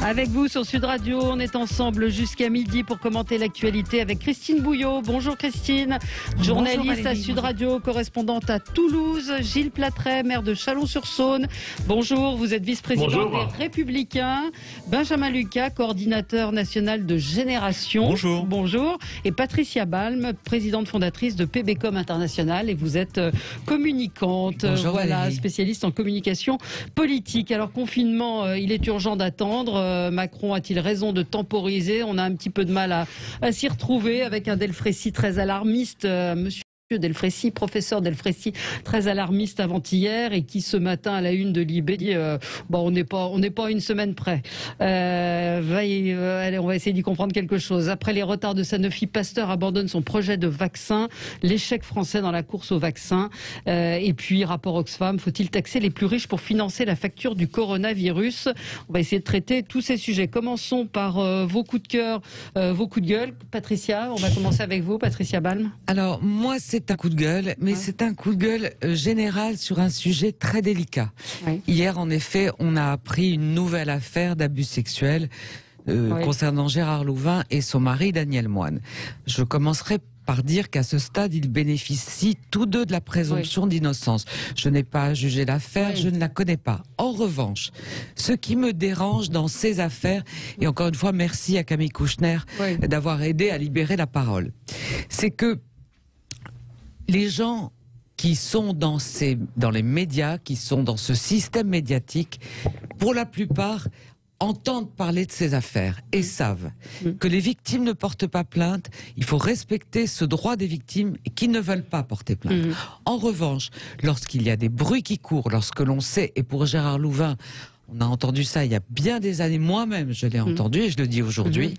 Avec vous sur Sud Radio, on est ensemble jusqu'à midi pour commenter l'actualité avec Christine Bouillot. Bonjour Christine, journaliste à Sud Radio, correspondante à Toulouse. Gilles Platret, maire de Chalon-sur-Saône. Bonjour, vous êtes vice-président des Républicains. Benjamin Lucas, coordinateur national de Génération. Bonjour. Bonjour. Et Patricia Balme, présidente fondatrice de PBcom International. Et vous êtes communicante, Bonjour, voilà, Valérie. spécialiste en communication politique. Alors confinement, il est urgent d'attendre. Macron a-t-il raison de temporiser? On a un petit peu de mal à s'y retrouver avec un Delfrécy très alarmiste. Monsieur Delfrécy, professeur Delfrécy, très alarmiste avant-hier et qui ce matin à la une de Libé dit on n'est pas à une semaine près. Allez, on va essayer d'y comprendre quelque chose. Après les retards de Sanofi, Pasteur abandonne son projet de vaccin, l'échec français dans la course au vaccin, et puis rapport Oxfam, faut-il taxer les plus riches pour financer la facture du coronavirus? On va essayer de traiter tous ces sujets. Commençons par vos coups de cœur, vos coups de gueule. Patricia, on va commencer avec vous, Patricia Balme. Alors, moi, c'est un coup de gueule, mais c'est un coup de gueule général sur un sujet très délicat. Oui. Hier, en effet, on a appris une nouvelle affaire d'abus sexuels concernant Gérard Louvain et son mari Daniel Moine. Je commencerai par dire qu'à ce stade, ils bénéficient tous deux de la présomption d'innocence. Je n'ai pas jugé l'affaire, je ne la connais pas. En revanche, ce qui me dérange dans ces affaires, et encore une fois, merci à Camille Kouchner d'avoir aidé à libérer la parole, c'est que les gens qui sont dans les médias, qui sont dans ce système médiatique, pour la plupart, entendent parler de ces affaires et savent que les victimes ne portent pas plainte. Il faut respecter ce droit des victimes qui ne veulent pas porter plainte. En revanche, lorsqu'il y a des bruits qui courent, lorsque l'on sait, et pour Gérard Louvain, on a entendu ça il y a bien des années, moi-même je l'ai entendu et je le dis aujourd'hui,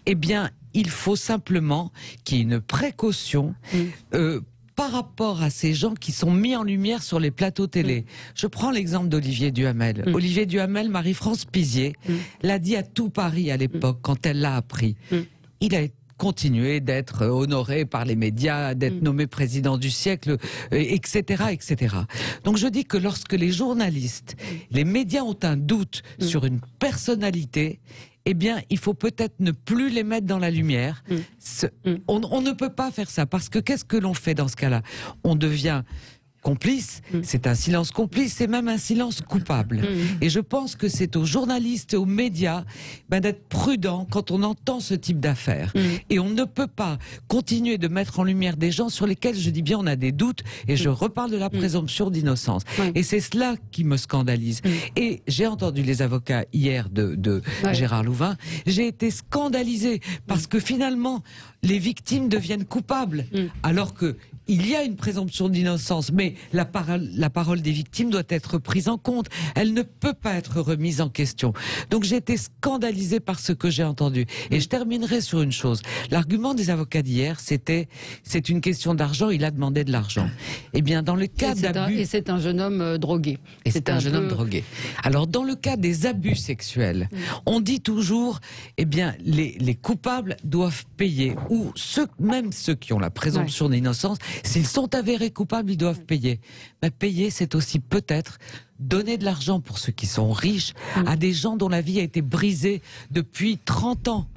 eh bien, il faut simplement qu'il y ait une précaution par rapport à ces gens qui sont mis en lumière sur les plateaux télé. Je prends l'exemple d'Olivier Duhamel. Olivier Duhamel, Marie-France Pizier, l'a dit à tout Paris à l'époque, quand elle l'a appris. Il a continué d'être honoré par les médias, d'être nommé président du siècle, etc., etc. Donc je dis que lorsque les journalistes, les médias ont un doute sur une personnalité, eh bien, il faut peut-être ne plus les mettre dans la lumière. On ne peut pas faire ça, parce que qu'est-ce que l'on fait dans ce cas-là? On devient complice, c'est un silence complice, c'est même un silence coupable. Et je pense que c'est aux journalistes et aux médias d'être prudents quand on entend ce type d'affaires. Et on ne peut pas continuer de mettre en lumière des gens sur lesquels, je dis bien, on a des doutes, et je reparle de la présomption d'innocence. Et c'est cela qui me scandalise. Et j'ai entendu les avocats hier de Gérard Louvain, j'ai été scandalisée, parce que finalement, les victimes deviennent coupables, alors que il y a une présomption d'innocence, mais la parole des victimes doit être prise en compte. Elle ne peut pas être remise en question. Donc j'ai été scandalisée par ce que j'ai entendu. Et je terminerai sur une chose. L'argument des avocats d'hier, c'était c'est une question d'argent, il a demandé de l'argent. Eh bien, dans le cas d'abus... Et c'est un jeune homme drogué. Et c'est un jeune homme drogué. Alors, dans le cas des abus sexuels, on dit toujours, eh bien, les coupables doivent payer, ou même ceux qui ont la présomption d'innocence, s'ils sont avérés coupables, ils doivent payer. Mais payer, c'est aussi peut-être donner de l'argent pour ceux qui sont riches à des gens dont la vie a été brisée depuis 30 ans.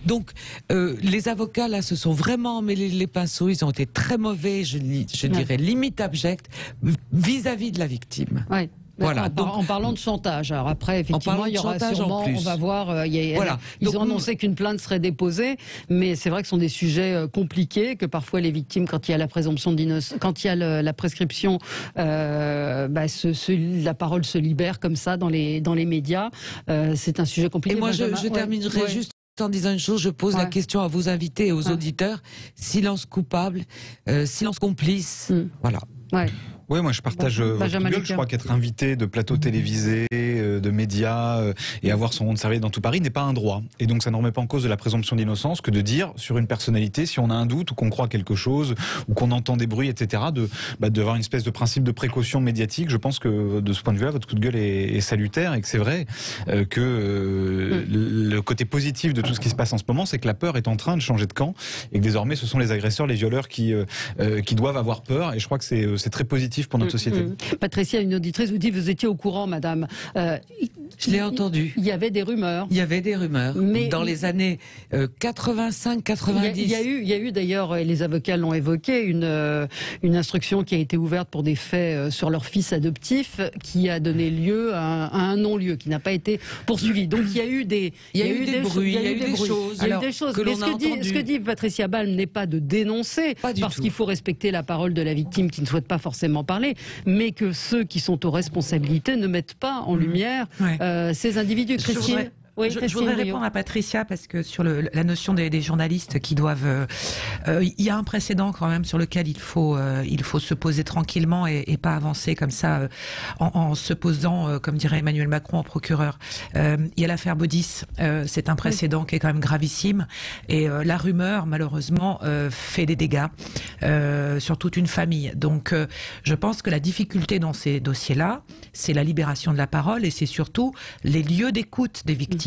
Donc, les avocats, là, se sont vraiment emmêlés les pinceaux. Ils ont été très mauvais, je dirais limite abjects, vis-à-vis de la victime. Voilà. En parlant de chantage. Alors après, effectivement, il y aura sûrement, on va voir, ils ont annoncé qu'une plainte serait déposée, mais c'est vrai que ce sont des sujets compliqués, que parfois les victimes, quand il y a la présomption d'innocence, quand il y a la prescription, la parole se libère comme ça dans les médias. C'est un sujet compliqué. Et moi, je terminerai juste en disant une chose, je pose la question à vos invités et aux auditeurs. Silence coupable, silence complice, voilà. Oui, moi je partage votre gueule. Je crois qu'être invité de plateaux télévisés, de médias et avoir son nom de service dans tout Paris n'est pas un droit. Et donc ça ne remet pas en cause de la présomption d'innocence que de dire sur une personnalité, si on a un doute ou qu'on croit quelque chose ou qu'on entend des bruits, etc., d'avoir une espèce de principe de précaution médiatique. Je pense que de ce point de vue-là, votre coup de gueule est salutaire et que c'est vrai que le côté positif de tout ce qui se passe en ce moment, c'est que la peur est en train de changer de camp et que désormais ce sont les agresseurs, les violeurs qui doivent avoir peur. Et je crois que c'est c'est très positif pour notre société. Patricia, une auditrice vous dit, vous étiez au courant, madame. Je l'ai entendu. Il y avait des rumeurs. Il y avait des rumeurs. Mais dans les années 85-90. Il y a eu d'ailleurs, et les avocats l'ont évoqué, une instruction qui a été ouverte pour des faits sur leur fils adoptif, qui a donné lieu à un non-lieu, qui n'a pas été poursuivi. Donc il y a eu des bruits, il y a eu des choses. Il y a eu des choses. Mais ce que dit Patricia Balme n'est pas de dénoncer, parce qu'il faut respecter la parole de la victime qui ne souhaite pas forcément parler, mais que ceux qui sont aux responsabilités ne mettent pas en lumière ces individus. Christine. Je voudrais répondre à Patricia parce que sur la notion des journalistes qui doivent, il y a un précédent quand même sur lequel il faut se poser tranquillement et pas avancer comme ça en se posant, comme dirait Emmanuel Macron, en procureur. Il y a l'affaire Baudis, c'est un précédent qui est quand même gravissime et la rumeur malheureusement fait des dégâts sur toute une famille. Donc je pense que la difficulté dans ces dossiers-là, c'est la libération de la parole et c'est surtout les lieux d'écoute des victimes.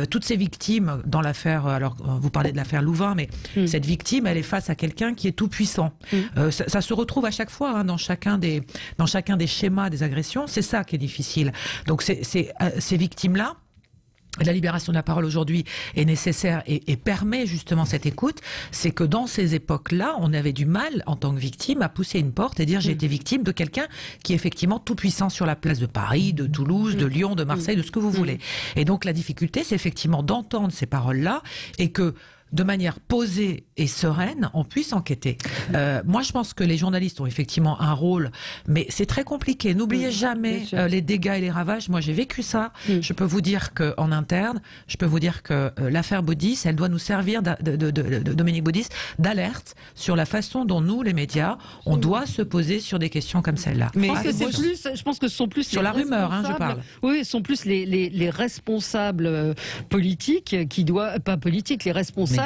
Toutes ces victimes dans l'affaire, alors vous parlez de l'affaire Louvain, mais cette victime, elle est face à quelqu'un qui est tout puissant. Ça se retrouve à chaque fois dans chacun des schémas des agressions. C'est ça qui est difficile. Donc ces victimes-là, la libération de la parole aujourd'hui est nécessaire et permet justement cette écoute, c'est que dans ces époques-là, on avait du mal en tant que victime à pousser une porte et dire j'ai été victime de quelqu'un qui est effectivement tout puissant sur la place de Paris, de Toulouse, de Lyon, de Marseille, de ce que vous voulez. Et donc la difficulté, c'est effectivement d'entendre ces paroles-là et que de manière posée et sereine, on puisse enquêter. Moi, je pense que les journalistes ont effectivement un rôle, mais c'est très compliqué. N'oubliez jamais les dégâts et les ravages. Moi, j'ai vécu ça. Je peux vous dire qu'en interne, je peux vous dire que l'affaire Baudis, elle doit nous servir, de Dominique Baudis, d'alerte sur la façon dont nous, les médias, on doit se poser sur des questions comme celle-là. Mais je pense que ce sont plus sur la rumeur, je parle. Oui, ce sont plus les responsables politiques qui doivent, pas politiques, les responsables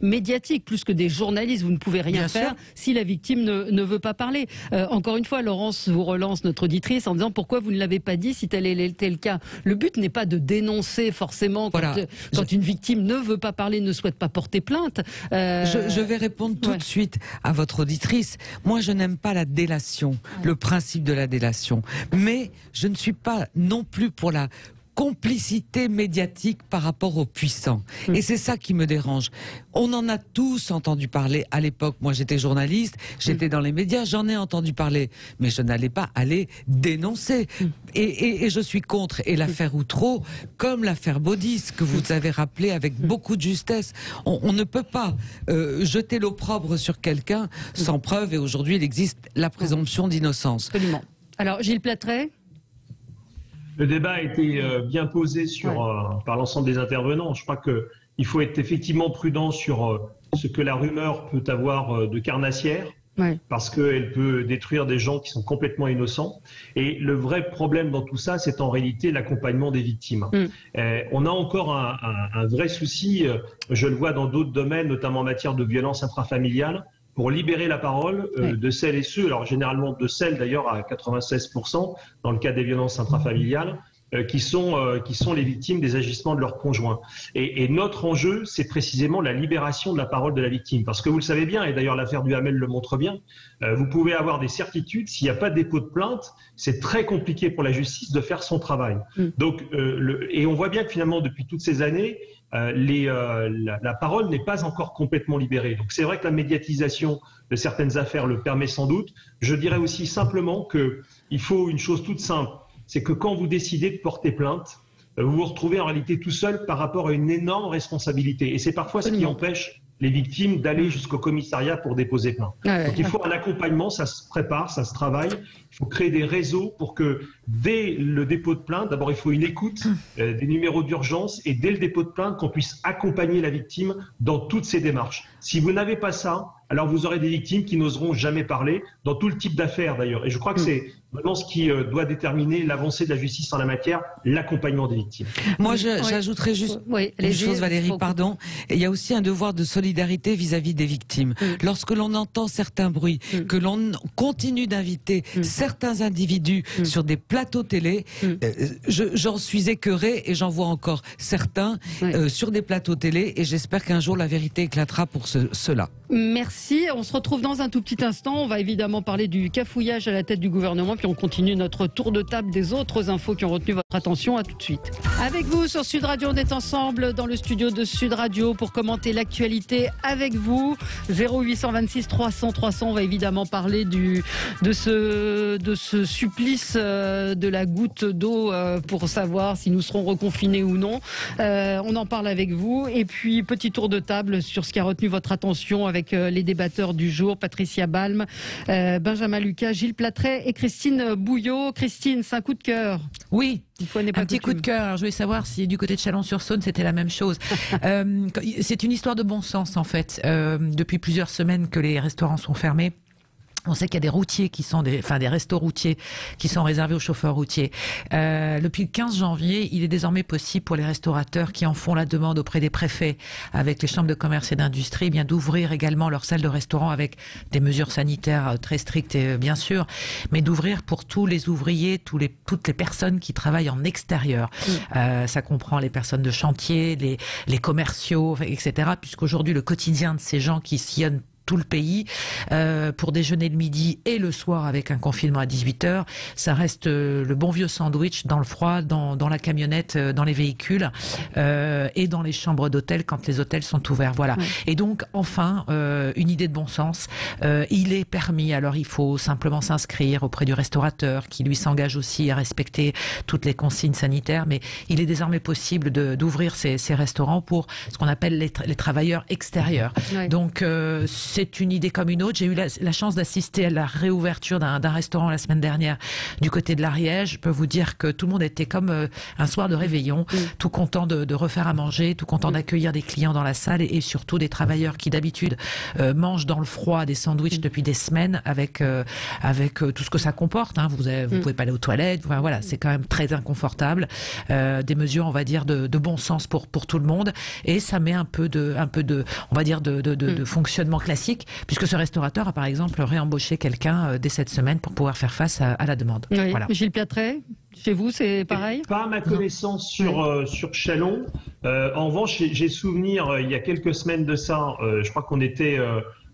médiatiques, plus que des journalistes. Vous ne pouvez rien faire si la victime ne veut pas parler. Encore une fois, Laurence vous relance, notre auditrice, en disant pourquoi vous ne l'avez pas dit si tel était le cas. Le but n'est pas de dénoncer forcément quand une victime ne veut pas parler, ne souhaite pas porter plainte. Je vais répondre tout de suite à votre auditrice. Moi, je n'aime pas la délation, le principe de la délation. Mais je ne suis pas non plus pour la complicité médiatique par rapport aux puissants. Et c'est ça qui me dérange. On en a tous entendu parler à l'époque. Moi, j'étais journaliste, j'étais dans les médias, j'en ai entendu parler. Mais je n'allais pas aller dénoncer. Et je suis contre. Et l'affaire Outreau, comme l'affaire Baudis, que vous avez rappelé avec beaucoup de justesse, on ne peut pas jeter l'opprobre sur quelqu'un sans preuve. Et aujourd'hui, il existe la présomption d'innocence. Absolument. Alors, Gilles Platret ? Le débat a été bien posé par l'ensemble des intervenants. Je crois qu'il faut être effectivement prudent sur ce que la rumeur peut avoir de carnassière, parce qu'elle peut détruire des gens qui sont complètement innocents. Et le vrai problème dans tout ça, c'est en réalité l'accompagnement des victimes. On a encore un vrai souci, je le vois dans d'autres domaines, notamment en matière de violence intrafamiliale, pour libérer la parole de celles et ceux, alors généralement de celles d'ailleurs à 96% dans le cas des violences intrafamiliales, qui sont les victimes des agissements de leurs conjoints. Et notre enjeu, c'est précisément la libération de la parole de la victime. Parce que vous le savez bien, et d'ailleurs l'affaire Duhamel le montre bien, vous pouvez avoir des certitudes, s'il n'y a pas de dépôt de plainte, c'est très compliqué pour la justice de faire son travail. Donc, et on voit bien que finalement, depuis toutes ces années, la parole n'est pas encore complètement libérée. Donc c'est vrai que la médiatisation de certaines affaires le permet sans doute. Je dirais aussi simplement qu'il faut une chose toute simple, c'est que quand vous décidez de porter plainte, vous vous retrouvez en réalité tout seul par rapport à une énorme responsabilité. Et c'est parfois ce qui empêche les victimes d'aller jusqu'au commissariat pour déposer plainte. Donc il faut un accompagnement, ça se prépare, ça se travaille. Il faut créer des réseaux pour que dès le dépôt de plainte, d'abord il faut une écoute, des numéros d'urgence, et dès le dépôt de plainte, qu'on puisse accompagner la victime dans toutes ses démarches. Si vous n'avez pas ça, alors vous aurez des victimes qui n'oseront jamais parler, dans tout le type d'affaires d'ailleurs. Et je crois que Maintenant, ce qui doit déterminer l'avancée de la justice en la matière, l'accompagnement des victimes. Moi, j'ajouterais juste une chose, Valérie, pardon. Il y a aussi un devoir de solidarité vis-à-vis des victimes. Lorsque l'on entend certains bruits, que l'on continue d'inviter certains individus sur des plateaux télé, j'en suis écœurée et j'en vois encore certains sur des plateaux télé, et j'espère qu'un jour la vérité éclatera pour cela. Merci. On se retrouve dans un tout petit instant. On va évidemment parler du cafouillage à la tête du gouvernement, puis on continue notre tour de table des autres infos qui ont retenu votre attention. À tout de suite. Avec vous sur Sud Radio, on est ensemble dans le studio de Sud Radio pour commenter l'actualité avec vous. 0826 300 300. On va évidemment parler de ce supplice de la goutte d'eau pour savoir si nous serons reconfinés ou non. On en parle avec vous. Et puis, petit tour de table sur ce qui a retenu votre attention avec les débatteurs du jour, Patricia Balme, Benjamin Lucas, Gilles Platret et Christine Bouillot. Christine, c'est un coup de cœur. Oui, un petit coup de cœur. Alors, je voulais savoir si du côté de Chalon-sur-Saône, c'était la même chose. C'est une histoire de bon sens, en fait. Depuis plusieurs semaines que les restaurants sont fermés. On sait qu'il y a des routiers qui sont des restos routiers qui sont réservés aux chauffeurs routiers. Depuis le 15 janvier, il est désormais possible pour les restaurateurs qui en font la demande auprès des préfets avec les chambres de commerce et d'industrie, eh bien d'ouvrir également leur salle de restaurant avec des mesures sanitaires très strictes, bien sûr, mais d'ouvrir pour tous les ouvriers, toutes les personnes qui travaillent en extérieur. Ça comprend les personnes de chantier, les commerciaux, etc. Puisqu'aujourd'hui, le quotidien de ces gens qui sillonnent tout le pays pour déjeuner le midi et le soir avec un confinement à 18h, ça reste le bon vieux sandwich dans le froid, dans la camionnette, dans les véhicules et dans les chambres d'hôtel quand les hôtels sont ouverts. Voilà. Et donc enfin une idée de bon sens. Il est permis, alors il faut simplement s'inscrire auprès du restaurateur qui lui s'engage aussi à respecter toutes les consignes sanitaires, mais il est désormais possible d'ouvrir ces restaurants pour ce qu'on appelle les travailleurs extérieurs. Donc c'est une idée comme une autre. J'ai eu la chance d'assister à la réouverture d'un restaurant la semaine dernière du côté de l'Ariège. Je peux vous dire que tout le monde était comme un soir de réveillon, tout content de refaire à manger, tout content d'accueillir des clients dans la salle et surtout des travailleurs qui d'habitude mangent dans le froid des sandwichs depuis des semaines avec tout ce que ça comporte. Hein. Vous pouvez pas aller aux toilettes. Enfin, voilà, c'est quand même très inconfortable. Des mesures, on va dire, de bon sens pour tout le monde, et ça met un peu de on va dire de fonctionnement classique, puisque ce restaurateur a par exemple réembauché quelqu'un dès cette semaine pour pouvoir faire face à la demande. Oui. Voilà. Gilles Platret, chez vous c'est pareil? Pas à ma connaissance sur Chalon. En revanche, j'ai souvenir il y a quelques semaines de ça, je crois qu'on était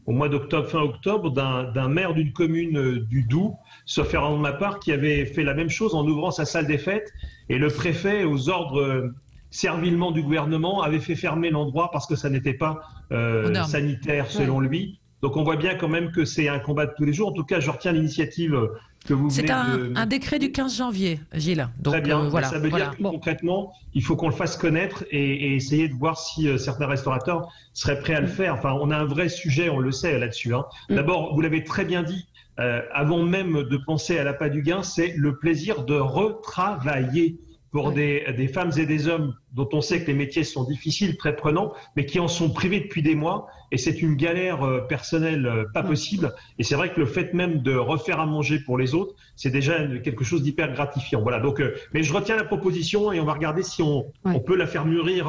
au mois d'octobre, fin octobre, d'un maire d'une commune du Doubs, sauf erreur de ma part, qui avait fait la même chose en ouvrant sa salle des fêtes, et le préfet, aux ordres servilement du gouvernement, avait fait fermer l'endroit parce que ça n'était pas sanitaire selon lui. Donc on voit bien quand même que c'est un combat de tous les jours. En tout cas, je retiens l'initiative que vous venez de... C'est un décret du 15 janvier, Gilles. Donc, très bien. Voilà. Ça veut dire que concrètement, il faut qu'on le fasse connaître et essayer de voir si certains restaurateurs seraient prêts à le faire. Enfin, on a un vrai sujet, on le sait là-dessus. Hein. D'abord, vous l'avez très bien dit, avant même de penser à l'appât du gain, c'est le plaisir de retravailler pour des femmes et des hommes dont on sait que les métiers sont difficiles, très prenants, mais qui en sont privés depuis des mois. Et c'est une galère personnelle pas possible. Et c'est vrai que le fait même de refaire à manger pour les autres, c'est déjà quelque chose d'hyper gratifiant. Voilà. Donc, mais je retiens la proposition et on va regarder si on peut la faire mûrir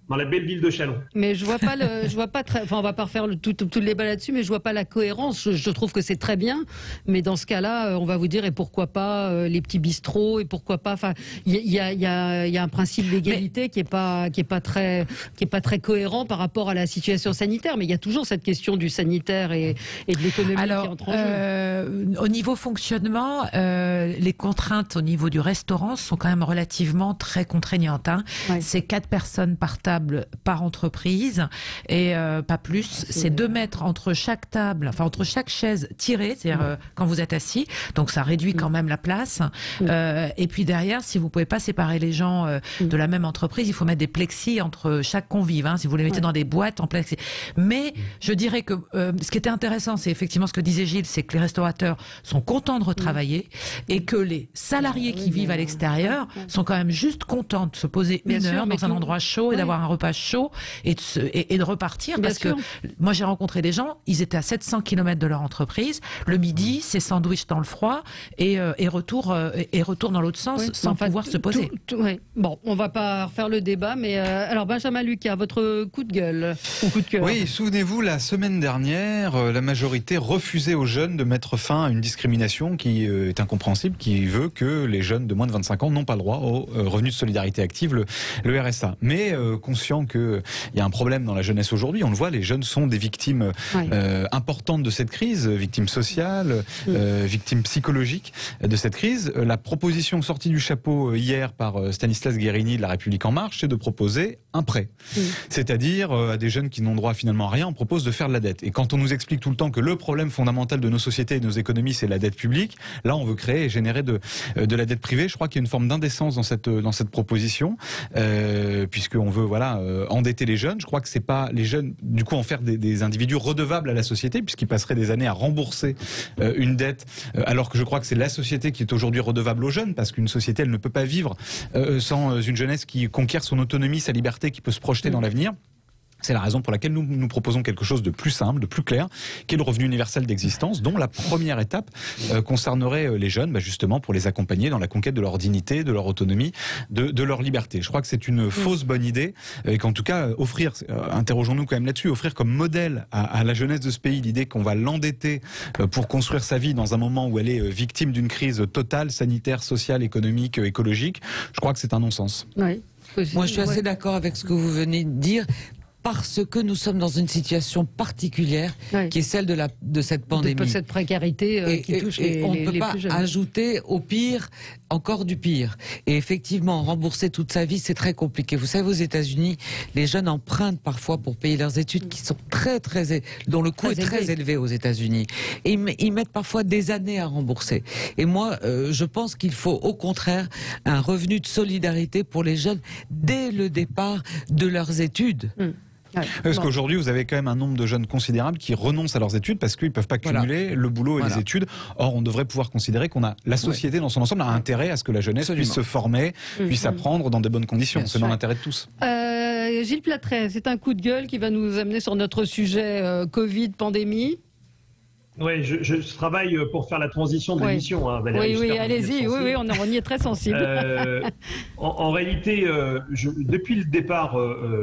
dans la belle ville de Chalon. Mais je vois pas très, enfin, on va pas refaire tout le débat là-dessus, mais je vois pas la cohérence. Je trouve que c'est très bien, mais dans ce cas-là, on va vous dire, et pourquoi pas les petits bistrots, et pourquoi pas, enfin, il y a un principe d'égalité qui est pas très cohérent par rapport à la situation sanitaire, mais il y a toujours cette question du sanitaire et de l'économie qui entre en jeu. Au niveau fonctionnement, les contraintes au niveau du restaurant sont quand même relativement très contraignantes. Hein. C'est 4 personnes par table par entreprise et pas plus. C'est 2 mètres entre chaque table, enfin entre chaque chaise tirée, c'est-à-dire quand vous êtes assis, donc ça réduit quand même la place. Et puis derrière, si vous pouvez pas séparer les gens de la même entreprise, il faut mettre des plexis entre chaque convive. Hein, si vous les mettez dans des boîtes en plexis. Mais je dirais que ce qui était intéressant, c'est effectivement ce que disait Gilles, c'est que les restaurateurs sont contents de retravailler et que les salariés qui vivent à l'extérieur sont quand même juste contents de se poser une heure dans un endroit chaud et d'avoir un repas chaud et de repartir. Parce que moi, j'ai rencontré des gens, ils étaient à 700 km de leur entreprise. Le midi, c'est sandwich dans le froid et retour dans l'autre sens sans pouvoir se poser. Bon, on va pas refaire le débat, mais alors Benjamin Lucas, votre coup de gueule ou coup de cœur. Oui, souvenez-vous, la semaine dernière, la majorité refusait aux jeunes de mettre fin à une discrimination qui est incompréhensible, qui veut que les jeunes de moins de 25 ans n'ont pas le droit au revenu de solidarité active, le RSA. Mais conscient qu'il y a un problème dans la jeunesse aujourd'hui, on le voit, les jeunes sont des victimes importantes de cette crise, victimes sociales, victimes psychologiques de cette crise. La proposition sortie du chapeau hier par Stanislas Guerini de La République En Marche, c'est de proposer un prêt. C'est-à-dire à des jeunes qui n'ont droit finalement à rien, on propose de faire de la dette. Et quand on nous explique tout le temps que le problème fondamental de nos sociétés et de nos économies, c'est la dette publique, là on veut créer et générer de la dette privée. Je crois qu'il y a une forme d'indécence dans cette proposition, puisqu'on veut endetter les jeunes. Je crois que c'est pas les jeunes, du coup, en faire des individus redevables à la société, puisqu'ils passeraient des années à rembourser une dette, alors que je crois que c'est la société qui est aujourd'hui redevable aux jeunes, parce qu'une société, elle ne peut pas vivre sans une jeunesse qui conquiert son autonomie, sa liberté, qui peut se projeter dans l'avenir. C'est la raison pour laquelle nous proposons quelque chose de plus simple, de plus clair, qui est le revenu universel d'existence, dont la première étape concernerait les jeunes, justement pour les accompagner dans la conquête de leur dignité, de leur autonomie, de leur liberté. Je crois que c'est une fausse bonne idée, et qu'en tout cas, interrogeons-nous quand même là-dessus, offrir comme modèle à la jeunesse de ce pays l'idée qu'on va l'endetter pour construire sa vie dans un moment où elle est victime d'une crise totale, sanitaire, sociale, économique, écologique, je crois que c'est un non-sens. Oui. Moi, je suis assez d'accord avec ce que vous venez de dire. Parce que nous sommes dans une situation particulière qui est celle de cette pandémie. De cette précarité qui touche les plus jeunes. On ne peut pas ajouter au pire encore du pire. Et effectivement, rembourser toute sa vie, c'est très compliqué. Vous savez, aux États-Unis, les jeunes empruntent parfois pour payer leurs études qui sont dont le coût est très élevé aux États-Unis. Et ils mettent parfois des années à rembourser. Et moi, je pense qu'il faut au contraire un revenu de solidarité pour les jeunes dès le départ de leurs études. Parce qu'aujourd'hui, vous avez quand même un nombre de jeunes considérable qui renoncent à leurs études parce qu'ils ne peuvent pas cumuler le boulot et les études. Or, on devrait pouvoir considérer qu'on a la société dans son ensemble a intérêt à ce que la jeunesse puisse se former, puisse apprendre dans des bonnes conditions. C'est dans l'intérêt de tous. Gilles Platret, c'est un coup de gueule qui va nous amener sur notre sujet Covid, pandémie. Oui, je travaille pour faire la transition de l'émission, Valérie. Oui, allez-y, on y est très sensible. En réalité, depuis le départ,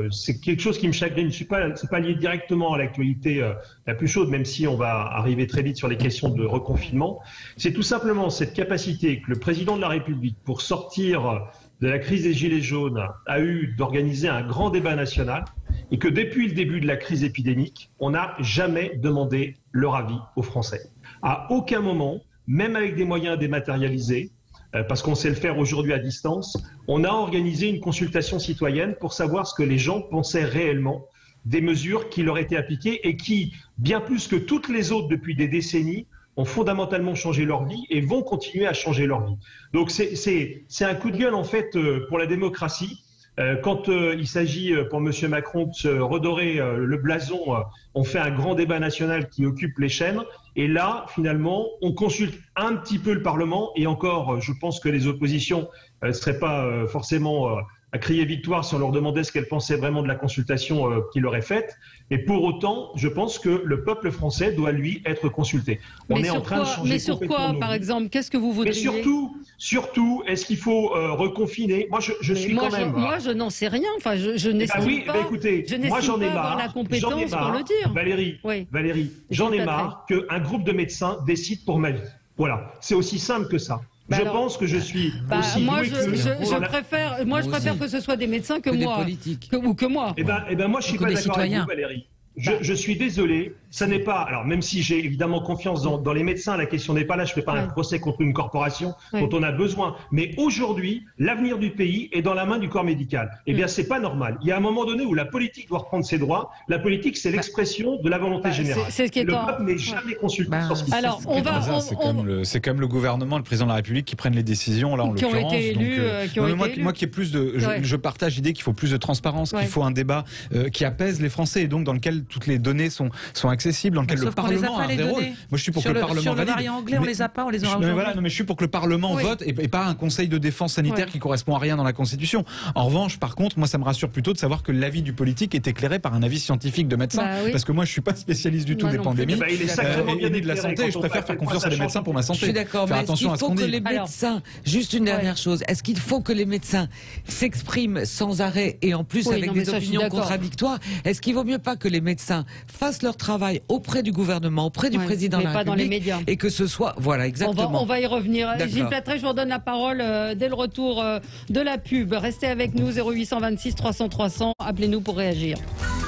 c'est quelque chose qui me chagrine. C'est pas lié directement à l'actualité la plus chaude, même si on va arriver très vite sur les questions de reconfinement. C'est tout simplement cette capacité que le président de la République, pour sortir de la crise des Gilets jaunes, a eu d'organiser un grand débat national, et que depuis le début de la crise épidémique, on n'a jamais demandé leur avis aux Français. À aucun moment, même avec des moyens dématérialisés, parce qu'on sait le faire aujourd'hui à distance, on a organisé une consultation citoyenne pour savoir ce que les gens pensaient réellement des mesures qui leur étaient appliquées et qui, bien plus que toutes les autres depuis des décennies, ont fondamentalement changé leur vie et vont continuer à changer leur vie. Donc c'est un coup de gueule en fait pour la démocratie. Quand il s'agit pour M. Macron de se redorer le blason, on fait un grand débat national qui occupe les chaînes. Et là, finalement, on consulte un petit peu le Parlement. Et encore, je pense que les oppositions ne seraient pas forcément à crier victoire si on leur demandait ce qu'elles pensaient vraiment de la consultation qu'il leur est faite. Et pour autant, je pense que le peuple français doit, lui, être consulté. On est en train de changer. Mais sur quoi, par exemple? Qu'est-ce que vous voudriez? Mais surtout, est-ce qu'il faut reconfiner? Moi, je suis quand même... Moi, je n'en sais rien. Enfin, je n'estime pas. Écoutez, moi, j'en ai marre. La compétence pour le dire. Valérie, j'en ai marre qu'un groupe de médecins décide pour ma vie. Voilà, c'est aussi simple que ça. Je pense que je suis aussi moi, je préfère que ce soit des médecins que moi. Des politiques. Que moi. Eh ben, moi, je suis pas d'accord avec vous, Valérie. Je suis désolé, ça n'est pas... Alors, même si j'ai évidemment confiance dans les médecins, la question n'est pas là, je ne fais pas un procès contre une corporation dont on a besoin. Mais aujourd'hui, l'avenir du pays est dans la main du corps médical. Eh bien, c'est pas normal. Il y a un moment donné où la politique doit reprendre ses droits. La politique, c'est l'expression de la volonté générale. C'est ce qui est le peuple n'est jamais consulté sur ce qui se passe. Alors, c'est comme le gouvernement, le président de la République qui prennent les décisions, là, en l'occurrence. Qui ont été élus. Moi, qui ai plus de... Je partage l'idée qu'il faut plus de transparence, qu'il faut un débat qui apaise les Français et donc dans lequel toutes les données sont accessibles, dans lequel le Parlement a un vrai rôle. Moi, je suis pour que le Parlement sur le valide. variant anglais, on les a pas, on les aura aujourd'hui. Voilà, mais je suis pour que le Parlement vote et pas un conseil de défense sanitaire qui correspond à rien dans la Constitution. En revanche, par contre, moi, ça me rassure plutôt de savoir que l'avis du politique est éclairé par un avis scientifique de médecin, parce que moi, je suis pas spécialiste du tout des pandémies et de la santé. Je préfère faire confiance à des médecins pour ma santé. Je suis d'accord, mais est-ce qu'il faut que les médecins, juste une dernière chose, est-ce qu'il faut que les médecins s'expriment sans arrêt et en plus avec des opinions contradictoires? Est-ce qu'il vaut mieux pas que les médecins fassent leur travail auprès du gouvernement, auprès du président de la République, dans les médias, et que ce soit, voilà, exactement. On va y revenir. Gilles Platré, je vous redonne la parole dès le retour de la pub. Restez avec nous, 0826 300 300. Appelez-nous pour réagir.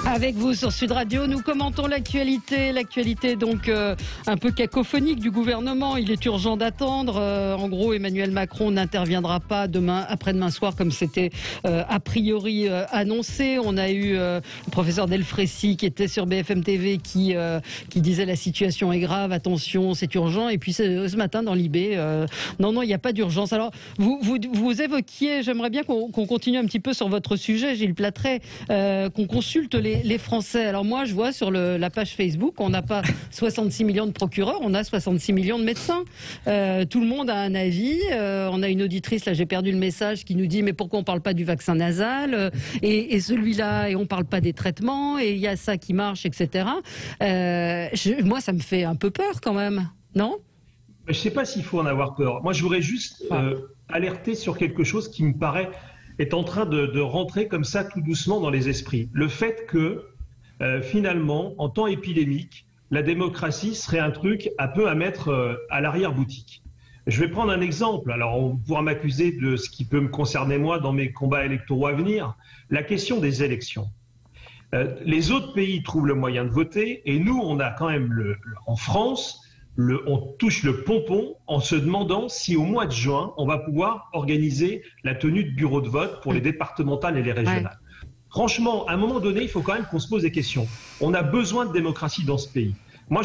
Avec vous sur Sud Radio, nous commentons l'actualité donc un peu cacophonique du gouvernement. Il est urgent d'attendre. En gros, Emmanuel Macron n'interviendra pas après-demain soir comme c'était a priori annoncé. On a eu le professeur Delfrécy qui était sur BFM TV qui disait la situation est grave, attention, c'est urgent. Et puis ce matin dans l'IB, non, il n'y a pas d'urgence. Alors vous évoquiez, j'aimerais bien qu'on continue un petit peu sur votre sujet, Gilles Platré, qu'on consulte les Français. Alors moi, je vois sur la page Facebook, on n'a pas 66 millions de procureurs, on a 66 millions de médecins. Tout le monde a un avis. On a une auditrice, là j'ai perdu le message, qui nous dit mais pourquoi on ne parle pas du vaccin nasal et celui-là, et on ne parle pas des traitements, et il y a ça qui marche, etc. Moi, ça me fait un peu peur quand même, non ? Je ne sais pas s'il faut en avoir peur. Moi, je voudrais juste alerter sur quelque chose qui me paraît est en train de rentrer comme ça tout doucement dans les esprits. Le fait que, finalement, en temps épidémique, la démocratie serait un truc un peu à mettre à l'arrière-boutique. Je vais prendre un exemple. Alors, on pourra m'accuser de ce qui peut me concerner moi dans mes combats électoraux à venir. La question des élections. Les autres pays trouvent le moyen de voter et nous, on a quand même, en France, on touche le pompon en se demandant si au mois de juin, on va pouvoir organiser la tenue de bureaux de vote pour les départementales et les régionales. Franchement, à un moment donné, il faut quand même qu'on se pose des questions. On a besoin de démocratie dans ce pays. Moi,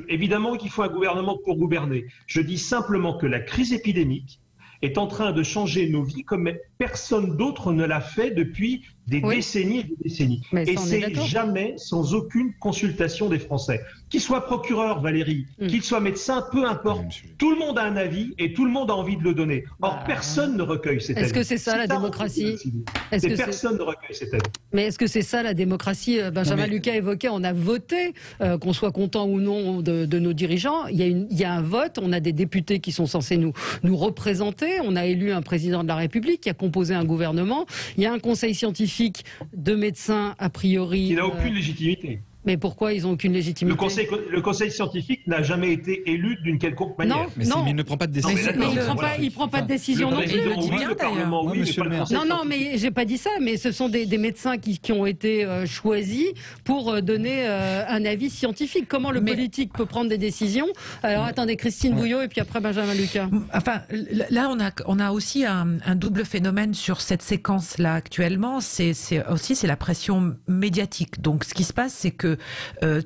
évidemment qu'il faut un gouvernement pour gouverner. Je dis simplement que la crise épidémique est en train de changer nos vies comme personne d'autre ne l'a fait depuis des décennies et des décennies. Et c'est jamais sans aucune consultation des Français. Qu'il soit procureur, Valérie, qu'il soit médecin, peu importe. Tout le monde a un avis et tout le monde a envie de le donner. Or, personne ne recueille cet avis. Est-ce que c'est ça la démocratie ? Personne ne recueille cet avis. Mais est-ce que c'est ça la démocratie ? Benjamin Lucas évoquait, on a voté, qu'on soit content ou non de nos dirigeants. Il y a un vote, on a des députés qui sont censés nous représenter, on a élu un président de la République qui a composé un gouvernement, il y a un conseil scientifique de médecins a priori... Il n'a aucune légitimité. Mais pourquoi ils n'ont aucune légitimité ? Le conseil scientifique n'a jamais été élu d'une quelconque manière. Mais il ne prend pas de décision. Mais il ne prend pas de décision non plus. Non, mais j'ai pas dit ça. Mais ce sont des médecins qui ont été choisis pour donner un avis scientifique. Comment le politique peut prendre des décisions ? Alors attendez, Christine Bouillot et puis après Benjamin Lucas. Enfin, là on a aussi un double phénomène sur cette séquence-là actuellement. C'est la pression médiatique. Donc ce qui se passe, c'est que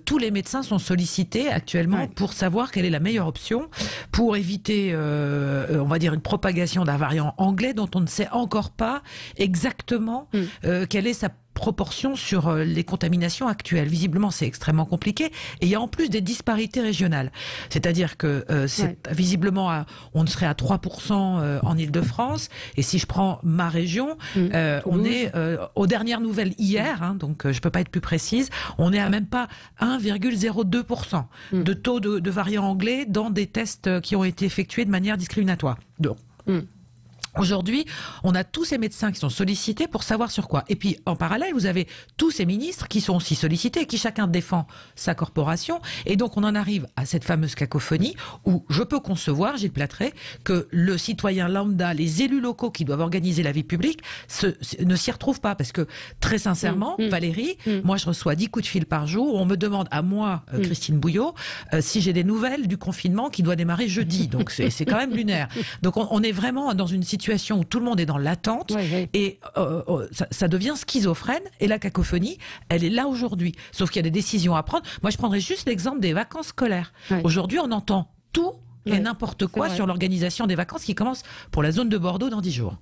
tous les médecins sont sollicités actuellement pour savoir quelle est la meilleure option pour éviter, on va dire, une propagation d'un variant anglais dont on ne sait encore pas exactement quelle est sa proportion sur les contaminations actuelles. Visiblement, c'est extrêmement compliqué. Et il y a en plus des disparités régionales. C'est-à-dire que visiblement, on serait à 3% en Île-de-France. Et si je prends ma région, on est aux dernières nouvelles hier, donc je peux pas être plus précise, on est à même pas 1,02% de taux de variants anglais dans des tests qui ont été effectués de manière discriminatoire. Donc, Aujourd'hui, on a tous ces médecins qui sont sollicités pour savoir sur quoi. Et puis, en parallèle, vous avez tous ces ministres qui sont aussi sollicités, qui chacun défend sa corporation. Et donc, on en arrive à cette fameuse cacophonie où je peux concevoir, Gilles Plattret, que le citoyen lambda, les élus locaux qui doivent organiser la vie publique ne s'y retrouvent pas. Parce que, très sincèrement, Valérie, moi, je reçois 10 coups de fil par jour où on me demande à moi, Christine Bouillot, si j'ai des nouvelles du confinement qui doit démarrer jeudi. Donc, c'est quand même lunaire. Donc, on est vraiment dans une situation où tout le monde est dans l'attente et ça devient schizophrène et la cacophonie, elle est là aujourd'hui. Sauf qu'il y a des décisions à prendre. Moi, je prendrais juste l'exemple des vacances scolaires. Aujourd'hui, on entend tout et n'importe quoi sur l'organisation des vacances qui commence pour la zone de Bordeaux dans 10 jours.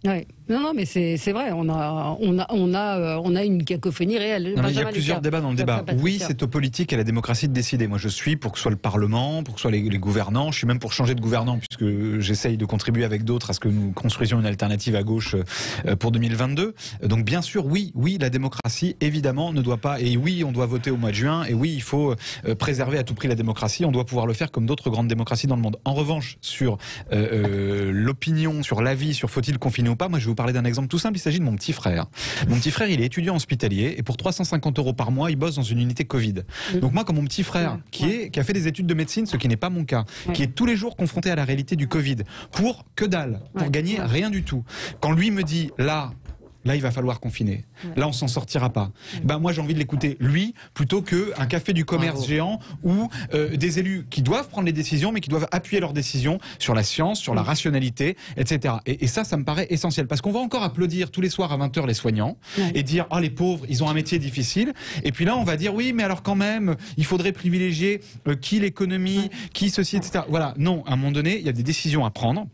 Non, mais c'est vrai, on a une cacophonie réelle. Non, il y a plusieurs débats dans le débat. Oui, c'est aux politiques et à la démocratie de décider. Moi, je suis pour que ce soit le Parlement, pour que ce soit les gouvernants. Je suis même pour changer de gouvernant, puisque j'essaye de contribuer avec d'autres à ce que nous construisions une alternative à gauche pour 2022. Donc, bien sûr, oui, la démocratie, évidemment, ne doit pas... Et oui, on doit voter au mois de juin. Et oui, il faut préserver à tout prix la démocratie. On doit pouvoir le faire comme d'autres grandes démocraties dans le monde. En revanche, sur l'opinion, sur l'avis, sur faut-il confiner ou pas, moi je vais vous parler d'un exemple tout simple, il s'agit de mon petit frère. Mon petit frère, il est étudiant hospitalier et pour 350 € par mois, il bosse dans une unité Covid. Donc moi, comme mon petit frère, qui a fait des études de médecine, ce qui n'est pas mon cas, qui est tous les jours confronté à la réalité du Covid, pour que dalle, pour gagner rien du tout. Quand lui me dit, là, il va falloir confiner. Là, on s'en sortira pas. Moi, j'ai envie de l'écouter, lui, plutôt qu'un café du commerce géant ou des élus qui doivent prendre les décisions, mais qui doivent appuyer leurs décisions sur la science, sur la rationalité, etc. Et ça me paraît essentiel. Parce qu'on va encore applaudir tous les soirs à 20h les soignants et dire « Ah, les pauvres, ils ont un métier difficile ». Et puis là, on va dire « Oui, mais alors quand même, il faudrait privilégier qui l'économie, qui ceci, etc. » Voilà. Non, à un moment donné, il y a des décisions à prendre.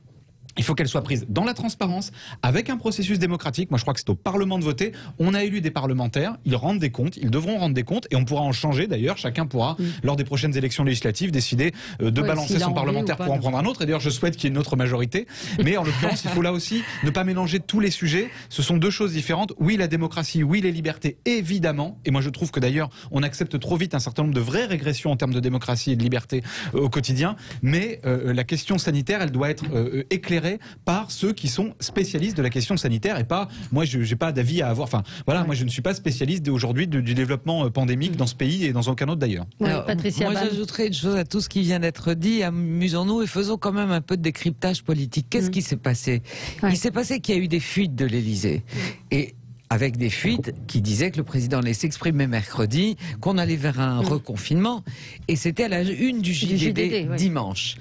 Il faut qu'elle soit prise dans la transparence, avec un processus démocratique. Moi, je crois que c'est au Parlement de voter. On a élu des parlementaires, ils rendent des comptes, ils devront rendre des comptes, et on pourra en changer d'ailleurs. Chacun pourra, lors des prochaines élections législatives, décider de balancer son parlementaire pour en prendre un autre. Et d'ailleurs, je souhaite qu'il y ait une autre majorité. Mais en l'occurrence, il faut là aussi ne pas mélanger tous les sujets. Ce sont deux choses différentes. Oui, la démocratie, oui, les libertés, évidemment. Et moi, je trouve que d'ailleurs, on accepte trop vite un certain nombre de vraies régressions en termes de démocratie et de liberté au quotidien. Mais la question sanitaire, elle doit être éclairée par ceux qui sont spécialistes de la question sanitaire et pas, moi je n'ai pas d'avis à avoir, enfin voilà, moi je ne suis pas spécialiste aujourd'hui du développement pandémique dans ce pays et dans aucun autre d'ailleurs. Patricia, moi j'ajouterais une chose à tout ce qui vient d'être dit, amusons-nous et faisons quand même un peu de décryptage politique. Qu'est-ce qui s'est passé? Il s'est passé qu'il y a eu des fuites de l'Élysée et avec des fuites qui disaient que le président allait s'exprimer mercredi, qu'on allait vers un reconfinement, et c'était à la une du JDD dimanche.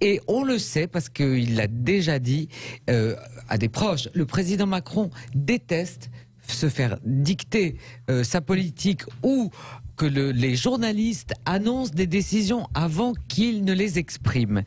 Et on le sait parce qu'il l'a déjà dit à des proches, le président Macron déteste se faire dicter sa politique ou que les journalistes annoncent des décisions avant qu'il ne les exprime.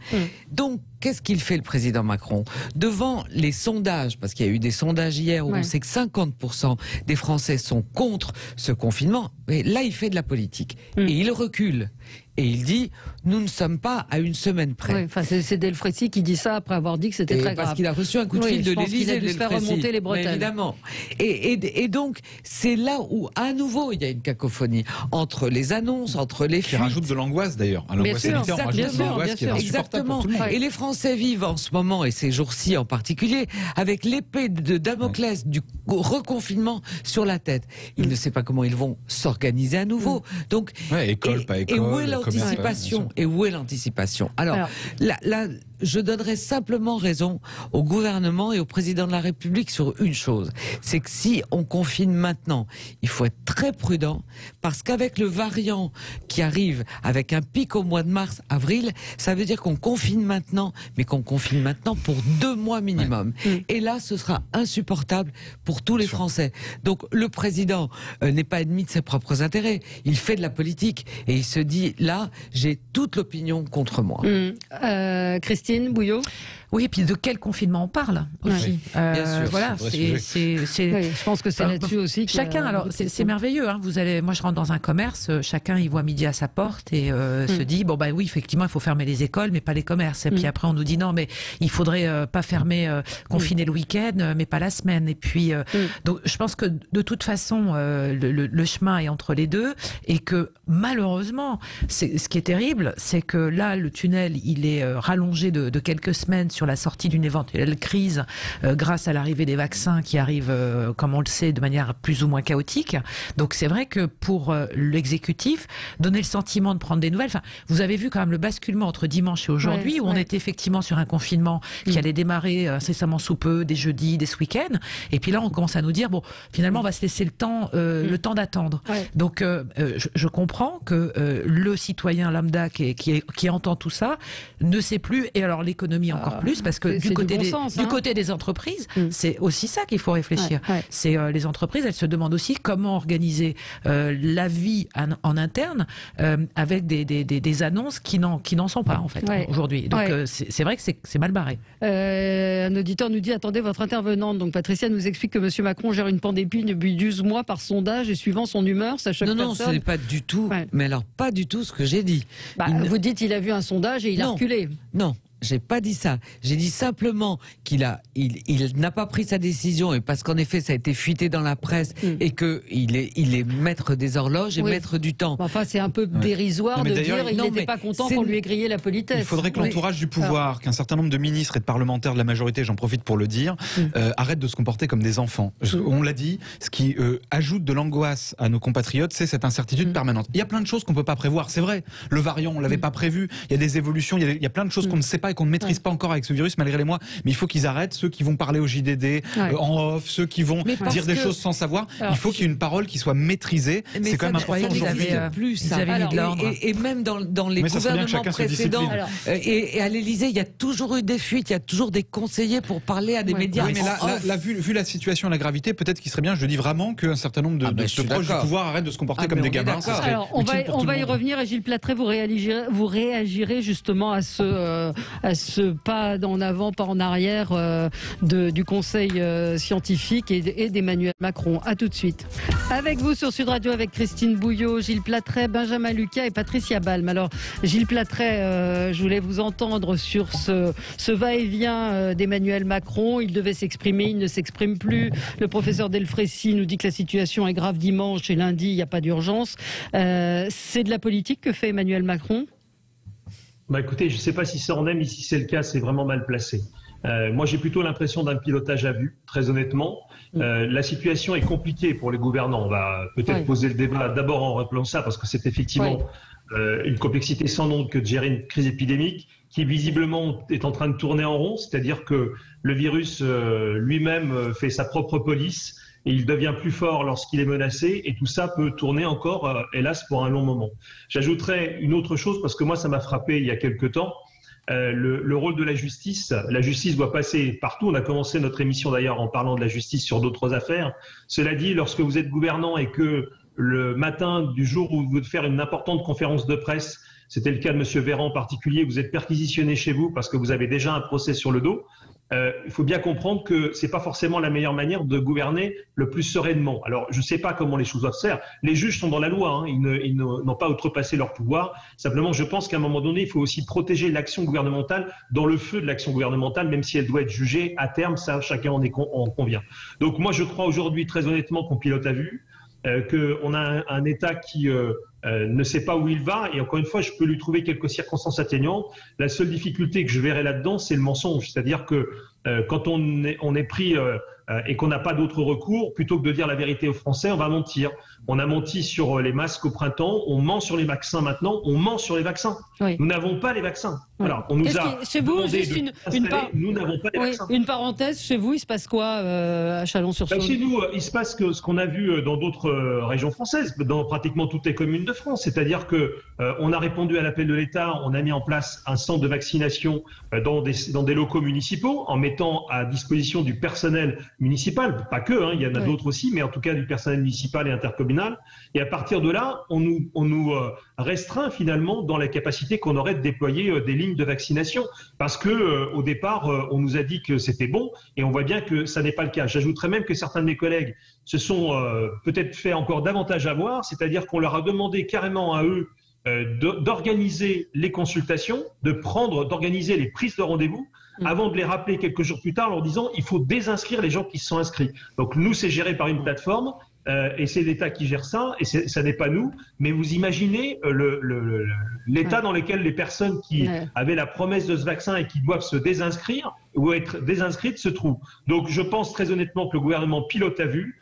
Donc, qu'est-ce qu'il fait le président Macron? Devant les sondages, parce qu'il y a eu des sondages hier où on sait que 50% des Français sont contre ce confinement, mais là il fait de la politique. Et il recule. Et il dit, nous ne sommes pas à une semaine près. C'est Delfrécy qui dit ça après avoir dit que c'était très grave. Parce qu'il a reçu un coup de fil de l'Élysée. Il a dû se faire remonter les bretelles. Évidemment. Et donc, c'est là où, à nouveau, il y a une cacophonie entre les annonces, entre les fuites. Qui rajoute de l'angoisse d'ailleurs. L'angoisse sanitaire, on rajoute de l'angoisse qui est insupportable pour tout le monde. Et les Français vivent en ce moment, et ces jours-ci en particulier, avec l'épée de Damoclès du reconfinement sur la tête. Ils ne savent pas comment ils vont s'organiser à nouveau. Donc, école, pas école. Et où est l'anticipation? Et où est l'anticipation? Alors, là, je donnerais simplement raison au gouvernement et au président de la République sur une chose. C'est que si on confine maintenant, il faut être très prudent parce qu'avec le variant qui arrive avec un pic au mois de mars, avril, ça veut dire qu'on confine maintenant, mais qu'on confine maintenant pour 2 mois minimum. Et là, ce sera insupportable pour tous les Français. Donc, le président n'est pas ennemi de ses propres intérêts. Il fait de la politique et il se dit, là, j'ai toute l'opinion contre moi. Christine Bouillot. Oui, et puis de quel confinement on parle aussi. Bien sûr. Voilà, je pense que c'est là-dessus aussi. Chacun, alors c'est merveilleux. Hein, moi, je rentre dans un commerce, chacun il voit midi à sa porte et se dit bon oui, effectivement, il faut fermer les écoles, mais pas les commerces. Et puis après, on nous dit non, mais il faudrait pas fermer, confiner le week-end, mais pas la semaine. Et puis donc, je pense que de toute façon, le chemin est entre les deux et que malheureusement, ce qui est terrible, c'est que là, le tunnel, il est rallongé de quelques semaines sur sur la sortie d'une éventuelle crise grâce à l'arrivée des vaccins qui arrivent, comme on le sait, de manière plus ou moins chaotique. Donc c'est vrai que pour l'exécutif, donner le sentiment de prendre des nouvelles. Enfin, vous avez vu quand même le basculement entre dimanche et aujourd'hui, où on était effectivement sur un confinement qui allait démarrer incessamment sous peu, des jeudis, des week-ends. Et puis là, on commence à nous dire, bon, finalement, on va se laisser le temps d'attendre. Donc je comprends que le citoyen lambda qui entend tout ça ne sait plus, et alors l'économie encore plus, parce que du côté des entreprises, c'est aussi ça qu'il faut réfléchir. C'est les entreprises, elles se demandent aussi comment organiser la vie en interne avec des annonces qui n'en sont pas en fait aujourd'hui. Donc c'est vrai que c'est mal barré. Un auditeur nous dit, attendez, votre intervenante, donc Patricia, nous explique que M. Macron gère une pandémie depuis 12 mois par sondage et suivant son humeur, ça choque personne. Non, ce n'est pas du tout, mais alors pas du tout ce que j'ai dit. Vous dites il a vu un sondage et il a reculé. Non. J'ai pas dit ça. J'ai dit simplement qu'il n'a pas pris sa décision, et parce qu'en effet ça a été fuité dans la presse et que il est maître des horloges et maître du temps. Enfin, c'est un peu dérisoire de dire il n'était pas content qu'on lui ait grillé la politesse. Il faudrait que l'entourage du pouvoir, qu'un certain nombre de ministres et de parlementaires de la majorité, j'en profite pour le dire, arrêtent de se comporter comme des enfants. On l'a dit, ce qui ajoute de l'angoisse à nos compatriotes, c'est cette incertitude permanente. Il y a plein de choses qu'on peut pas prévoir, c'est vrai. Le variant, on l'avait pas prévu. Il y a des évolutions, il y a plein de choses qu'on ne sait pas et qu'on ne maîtrise pas encore avec ce virus malgré les mois, mais il faut qu'ils arrêtent, ceux qui vont parler au JDD en off, ceux qui vont dire des choses sans savoir. Il faut qu'il y ait une parole qui soit maîtrisée. C'est quand même important aujourd'hui. Et même dans les gouvernements précédents et à l'Élysée, il y a toujours eu des fuites, il y a toujours des conseillers pour parler à des médias. Oui, mais là, vu la situation, la gravité, peut-être qu'il serait bien, je dis vraiment, qu'un certain nombre de proches du pouvoir arrêtent de se comporter comme des gamins. Alors, on va y revenir, et Gilles Plattret, vous réagirez justement à ce pas en avant, pas en arrière du Conseil scientifique et d'Emmanuel Macron. À tout de suite. Avec vous sur Sud Radio, avec Christine Bouillot, Gilles Plattret, Benjamin Lucas et Patricia Balme. Alors, Gilles Plattret, je voulais vous entendre sur ce va-et-vient d'Emmanuel Macron. Il devait s'exprimer, il ne s'exprime plus. Le professeur Delfrécy nous dit que la situation est grave dimanche et lundi, il n'y a pas d'urgence. C'est de la politique que fait Emmanuel Macron ? Écoutez, je ne sais pas si ça en est, mais si c'est le cas, c'est vraiment mal placé. Moi, j'ai plutôt l'impression d'un pilotage à vue, très honnêtement. La situation est compliquée pour les gouvernants. On va peut-être poser le débat d'abord en rappelant ça, parce que c'est effectivement une complexité sans nom que de gérer une crise épidémique qui visiblement est en train de tourner en rond, c'est-à-dire que le virus lui-même fait sa propre police et il devient plus fort lorsqu'il est menacé, et tout ça peut tourner encore, hélas, pour un long moment. J'ajouterais une autre chose, parce que moi, ça m'a frappé il y a quelque temps, le rôle de la justice. La justice doit passer partout. On a commencé notre émission d'ailleurs en parlant de la justice sur d'autres affaires. Cela dit, lorsque vous êtes gouvernant et que le matin du jour où vous devez faire une importante conférence de presse, c'était le cas de M. Véran en particulier, vous êtes perquisitionné chez vous parce que vous avez déjà un procès sur le dos, il faut bien comprendre que ce n'est pas forcément la meilleure manière de gouverner le plus sereinement. Alors, je ne sais pas comment les choses doivent se faire. Les juges sont dans la loi, hein. Ils n'ont pas outrepassé leur pouvoir. Simplement, je pense qu'à un moment donné, il faut aussi protéger l'action gouvernementale dans le feu de l'action gouvernementale, même si elle doit être jugée à terme, ça, chacun en convient. Donc moi, je crois aujourd'hui, très honnêtement, qu'on pilote à vue, qu'on a un État qui ne sait pas où il va, et encore une fois, je peux lui trouver quelques circonstances atténuantes. La seule difficulté que je verrai là-dedans, c'est le mensonge. C'est-à-dire que quand on est pris et qu'on n'a pas d'autre recours, plutôt que de dire la vérité aux Français, on va mentir. On a menti sur les masques au printemps, on ment sur les vaccins maintenant, on ment sur les vaccins. Oui. Nous n'avons pas les vaccins. Oui. Voilà, on nous a chez vous, juste nous n'avons pas les vaccins. Une parenthèse, chez vous, il se passe quoi à Chalon-sur-Saône? Chez nous, il se passe ce qu'on a vu dans d'autres régions françaises, dans pratiquement toutes les communes de France. C'est-à-dire que on a répondu à l'appel de l'État, on a mis en place un centre de vaccination dans des locaux municipaux, en mettant à disposition du personnel municipal, pas que, hein, il y en a d'autres aussi, mais en tout cas du personnel municipal et intercommunal. Et à partir de là, on nous restreint finalement dans la capacité qu'on aurait de déployer des lignes de vaccination, parce que au départ, on nous a dit que c'était bon, et on voit bien que ça n'est pas le cas. J'ajouterais même que certains de mes collègues se sont peut-être fait encore davantage avoir, c'est-à-dire qu'on leur a demandé carrément à eux d'organiser les consultations, d'organiser les prises de rendez-vous, avant de les rappeler quelques jours plus tard en leur disant il faut désinscrire les gens qui se sont inscrits. Donc nous, c'est géré par une plateforme et c'est l'État qui gère ça, et ça n'est pas nous. Mais vous imaginez l'état dans lequel les personnes qui avaient la promesse de ce vaccin et qui doivent se désinscrire ou être désinscrites se trouvent. Donc je pense très honnêtement que le gouvernement pilote à vue,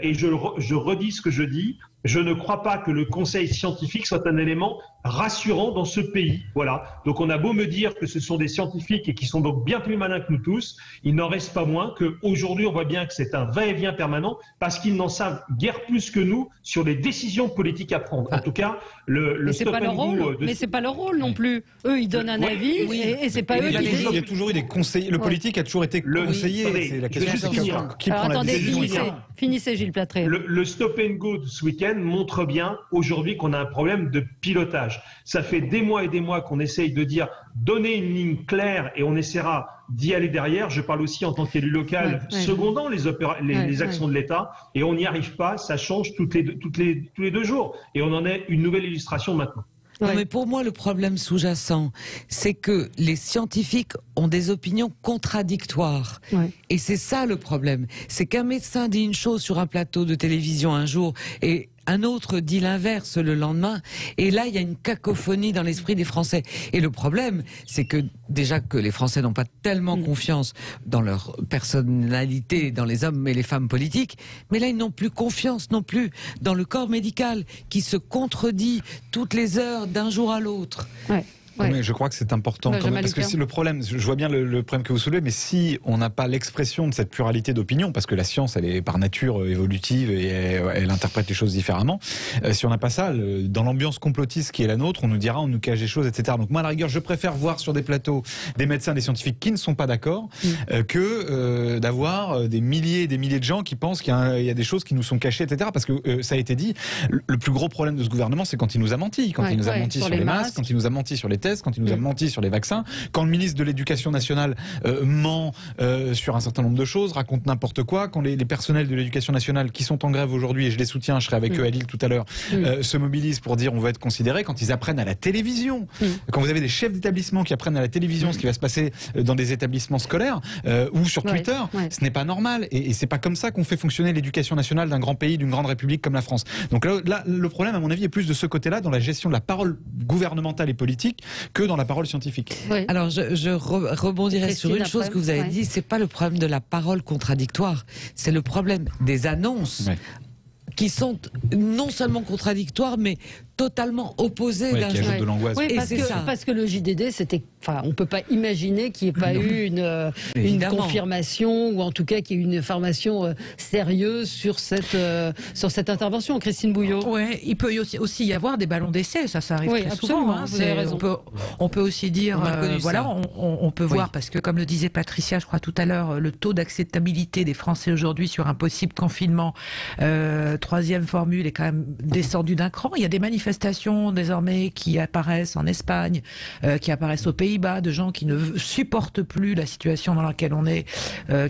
et je redis ce que je dis. Je ne crois pas que le conseil scientifique soit un élément rassurant dans ce pays. Voilà. Donc on a beau me dire que ce sont des scientifiques et qui sont donc bien plus malins que nous tous, il n'en reste pas moins qu'aujourd'hui on voit bien que c'est un va-et-vient permanent parce qu'ils n'en savent guère plus que nous sur les décisions politiques à prendre. En tout cas, le stop and go... Mais c'est pas leur rôle non plus. Eux, ils donnent un avis et c'est pas eux qui décident. Il y a toujours eu des conseillers. Le politique a toujours été conseiller. C'est la question, c'est qui prend la décision. Finissez, Gilles Platré. Le stop and go de ce week-end montre bien aujourd'hui qu'on a un problème de pilotage. Ça fait des mois et des mois qu'on essaye de dire donner une ligne claire et on essaiera d'y aller derrière. Je parle aussi en tant qu'élu local, secondant les actions de l'État, et on n'y arrive pas. Ça change tous les 2 jours. Et on en est une nouvelle illustration maintenant. Non, mais pour moi, le problème sous-jacent, c'est que les scientifiques ont des opinions contradictoires. Et c'est ça le problème. C'est qu'un médecin dit une chose sur un plateau de télévision un jour et un autre dit l'inverse le lendemain. Et là, il y a une cacophonie dans l'esprit des Français. Et le problème, c'est que déjà que les Français n'ont pas tellement confiance dans leur personnalité, dans les hommes et les femmes politiques, mais là, ils n'ont plus confiance non plus dans le corps médical qui se contredit toutes les heures d'un jour à l'autre. Mais je crois que c'est important quand même, parce que c'est le problème. Je vois bien le problème que vous soulevez, mais si on n'a pas l'expression de cette pluralité d'opinion, parce que la science, elle est par nature évolutive et elle interprète les choses différemment. Si on n'a pas ça, dans l'ambiance complotiste qui est la nôtre, on nous dira, on nous cache des choses, etc. Donc moi, à la rigueur, je préfère voir sur des plateaux des médecins, des scientifiques qui ne sont pas d'accord, que d'avoir des milliers et des milliers de gens qui pensent qu'il y a des choses qui nous sont cachées, etc. Parce que ça a été dit, le plus gros problème de ce gouvernement, c'est quand il nous a menti, quand il nous a menti sur les masques, quand il nous a menti sur les tests, quand il nous a menti sur les vaccins, quand le ministre de l'Éducation nationale ment sur un certain nombre de choses, raconte n'importe quoi, quand les personnels de l'Éducation nationale qui sont en grève aujourd'hui, et je les soutiens, je serai avec eux à Lille tout à l'heure, se mobilisent pour dire on va être considérés, quand ils apprennent à la télévision, quand vous avez des chefs d'établissement qui apprennent à la télévision ce qui va se passer dans des établissements scolaires ou sur Twitter, ce n'est pas normal, et c'est pas comme ça qu'on fait fonctionner l'éducation nationale d'un grand pays, d'une grande république comme la France. Donc là, le problème à mon avis est plus de ce côté-là, dans la gestion de la parole gouvernementale et politique, que dans la parole scientifique. Alors je rebondirai sur une chose que vous avez dit, c'est pas le problème de la parole contradictoire, c'est le problème des annonces qui sont non seulement contradictoires, mais totalement opposés d'un jour. De l'angoisse. Oui, parce que le JDD, on peut pas imaginer qu'il n'y ait pas eu une confirmation, ou en tout cas qu'il y ait eu une information sérieuse sur cette intervention. Christine Bouillot. Oui, il peut aussi y avoir des ballons d'essai, ça arrive très souvent. Hein, vous avez raison. On peut aussi dire, on peut voir, parce que comme le disait Patricia, je crois tout à l'heure, le taux d'acceptabilité des Français aujourd'hui sur un possible confinement, troisième formule, est quand même descendu d'un cran. Il y a des manifestations désormais qui apparaissent en Espagne, qui apparaissent aux Pays-Bas, de gens qui ne supportent plus la situation dans laquelle on est,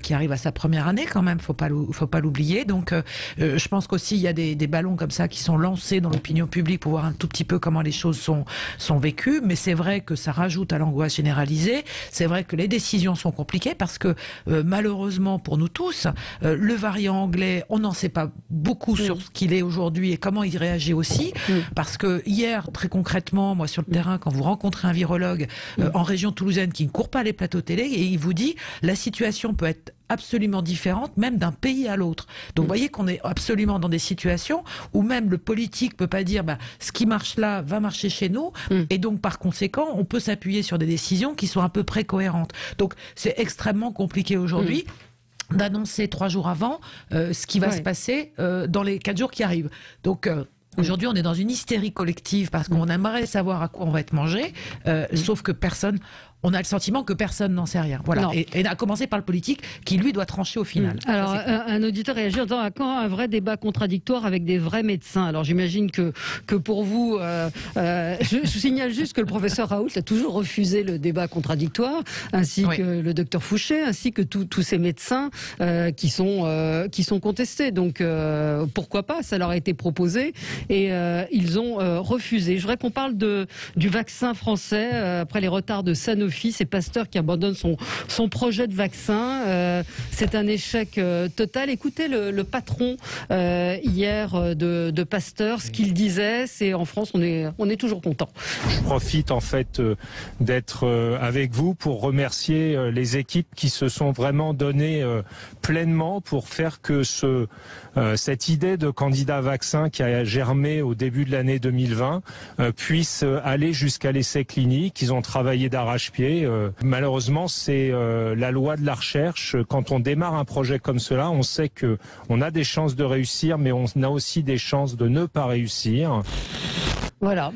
qui arrive à sa première année quand même, faut pas l'oublier. Donc je pense qu'aussi il y a des ballons comme ça qui sont lancés dans l'opinion publique pour voir un tout petit peu comment les choses sont vécues, mais c'est vrai que ça rajoute à l'angoisse généralisée. C'est vrai que les décisions sont compliquées parce que malheureusement pour nous tous, le variant anglais, on n'en sait pas beaucoup sur ce qu'il est aujourd'hui et comment il réagit aussi, parce que hier, très concrètement, moi sur le terrain, quand vous rencontrez un virologue en région toulousaine qui ne court pas les plateaux télé, et il vous dit la situation peut être absolument différente, même d'un pays à l'autre. Donc vous voyez qu'on est absolument dans des situations où même le politique peut pas dire ce qui marche là va marcher chez nous, et donc par conséquent on peut s'appuyer sur des décisions qui sont à peu près cohérentes. Donc c'est extrêmement compliqué aujourd'hui d'annoncer 3 jours avant ce qui va se passer dans les 4 jours qui arrivent. Donc aujourd'hui, on est dans une hystérie collective parce qu'on aimerait savoir à quoi on va être mangé, sauf que on a le sentiment que personne n'en sait rien. Voilà. Et à commencer par le politique qui, lui, doit trancher au final. Alors, un auditeur réagit en disant à quand un vrai débat contradictoire avec des vrais médecins. Alors, j'imagine que pour vous, je signale juste que le professeur Raoult a toujours refusé le débat contradictoire, ainsi que le docteur Fouché, ainsi que tous ces médecins qui sont contestés. Donc, pourquoi pas? Ça leur a été proposé et ils ont refusé. Je voudrais qu'on parle du vaccin français après les retards de Sanofi. Sanofi. C'est Pasteur qui abandonne son projet de vaccin. C'est un échec total. Écoutez le patron hier de Pasteur. Ce qu'il disait, c'est en France, on est toujours content. Je profite en fait d'être avec vous pour remercier les équipes qui se sont vraiment données pleinement pour faire que cette idée de candidat vaccin qui a germé au début de l'année 2020 puisse aller jusqu'à l'essai clinique. Ils ont travaillé d'arrache-pied. Malheureusement, c'est la loi de la recherche. Quand on démarre un projet comme cela, on sait que on a des chances de réussir, mais on a aussi des chances de ne pas réussir. Voilà,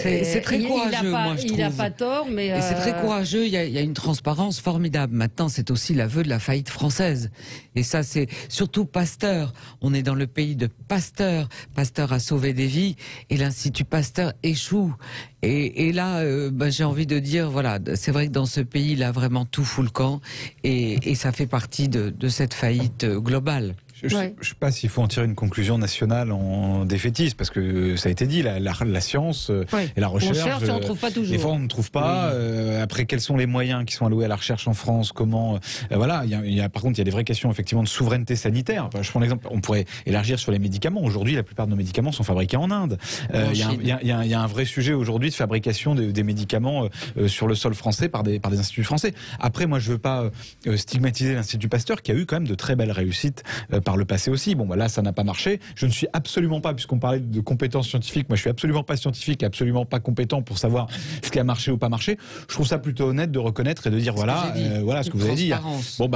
c'est très courageux, moi je trouve. Il n'a pas tort, mais... C'est très courageux, il y a une transparence formidable. Maintenant, c'est aussi l'aveu de la faillite française. Et ça, c'est surtout Pasteur. On est dans le pays de Pasteur. Pasteur a sauvé des vies et l'Institut Pasteur échoue. Et là, j'ai envie de dire, voilà, c'est vrai que dans ce pays, il a vraiment tout fout le camp et ça fait partie de cette faillite globale. Je ne sais pas s'il faut en tirer une conclusion nationale en défaitiste, parce que ça a été dit, la science et la recherche, on ne trouve pas toujours. Des fois, on ne trouve pas. Après, quels sont les moyens qui sont alloués à la recherche en France? Comment voilà, par contre, il y a des vraies questions effectivement de souveraineté sanitaire. Je prends l'exemple, on pourrait élargir sur les médicaments. Aujourd'hui, la plupart de nos médicaments sont fabriqués en Inde. Il y a un vrai sujet aujourd'hui de fabrication des médicaments sur le sol français par des instituts français. Après, moi, je veux pas stigmatiser l'Institut Pasteur, qui a eu quand même de très belles réussites par le passé aussi. Bon, là, ça n'a pas marché. Je ne suis absolument pas, puisqu'on parlait de compétences scientifiques, moi, je suis absolument pas scientifique et absolument pas compétent pour savoir ce qui a marché ou pas marché. Je trouve ça plutôt honnête de reconnaître et de dire, voilà ce que vous avez dit. Bon,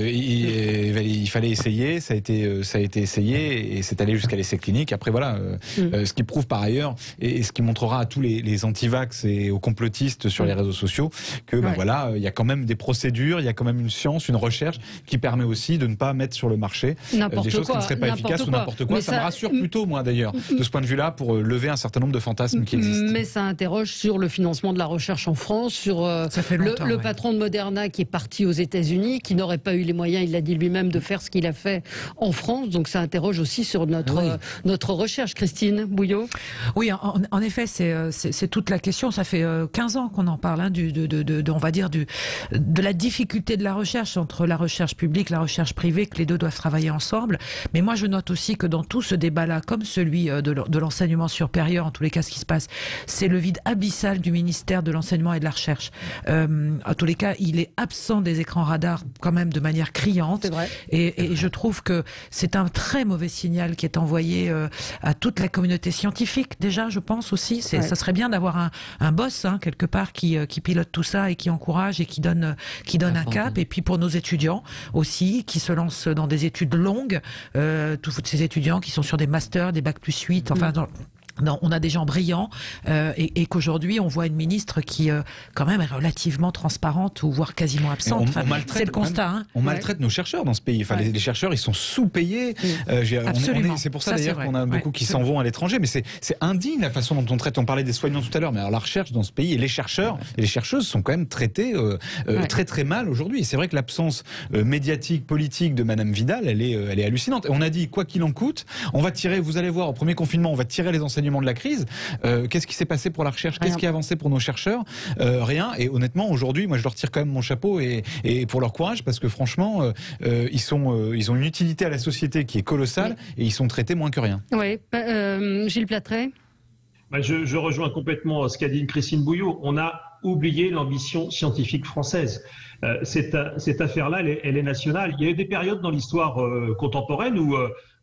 il fallait essayer, ça a été essayé et c'est allé jusqu'à l'essai clinique. Après, voilà, ce qui prouve par ailleurs et ce qui montrera à tous les anti-vax et aux complotistes sur les réseaux sociaux que, voilà, il y a quand même des procédures, il y a quand même une science, une recherche qui permet aussi de ne pas mettre sur le marché des choses qui ne seraient pas efficaces ou n'importe quoi. Ça me rassure plutôt, moi d'ailleurs, de ce point de vue-là, pour lever un certain nombre de fantasmes qui existent. Mais ça interroge sur le financement de la recherche en France, sur le patron de Moderna qui est parti aux États-Unis, qui n'aurait pas eu les moyens, il l'a dit lui-même, de faire ce qu'il a fait en France. Donc ça interroge aussi sur notre recherche. Christine Bouillot. Oui, en effet, c'est toute la question. Ça fait 15 ans qu'on en parle, on va dire, de la difficulté de la recherche entre la recherche publique, la recherche privée, que les deux doivent travailler ensemble. Mais moi, je note aussi que dans tout ce débat-là, comme celui de l'enseignement supérieur, en tous les cas, ce qui se passe, c'est le vide abyssal du ministère de l'enseignement et de la recherche. En tous les cas, il est absent des écrans radars quand même de manière criante. C'est vrai. Et je trouve que c'est un très mauvais signal qui est envoyé à toute la communauté scientifique. Déjà, je pense aussi, ça serait bien d'avoir un boss quelque part qui pilote tout ça et qui encourage et qui donne un cap. Et puis pour nos étudiants aussi, qui se lancent dans des études longues, tous ces étudiants qui sont sur des masters, des bac plus 8, enfin on a des gens brillants et qu'aujourd'hui on voit une ministre qui quand même est relativement transparente ou voire quasiment absente. C'est le constat. On maltraite nos chercheurs dans ce pays. Enfin, les chercheurs, ils sont sous-payés. C'est pour ça d'ailleurs qu'on a beaucoup qui s'en vont à l'étranger. Mais c'est indigne la façon dont on traite. On parlait des soignants tout à l'heure, mais alors la recherche dans ce pays et les chercheurs et les chercheuses sont quand même traités très très mal aujourd'hui. Et c'est vrai que l'absence médiatique, politique de Madame Vidal, elle est hallucinante. Et on a dit quoi qu'il en coûte, on va tirer. Vous allez voir au premier confinement, on va tirer les enseignements de la crise. Qu'est-ce qui s'est passé pour la recherche? Qu'est-ce qui a avancé pour nos chercheurs? Rien. Et honnêtement, aujourd'hui, moi, je leur tire quand même mon chapeau et pour leur courage, parce que franchement, ils ont une utilité à la société qui est colossale et ils sont traités moins que rien. Oui. Gilles Plattret. Je rejoins complètement ce qu'a dit Christine Bouillot. On a oublié l'ambition scientifique française. Cette affaire-là, elle est nationale. Il y a eu des périodes dans l'histoire contemporaine où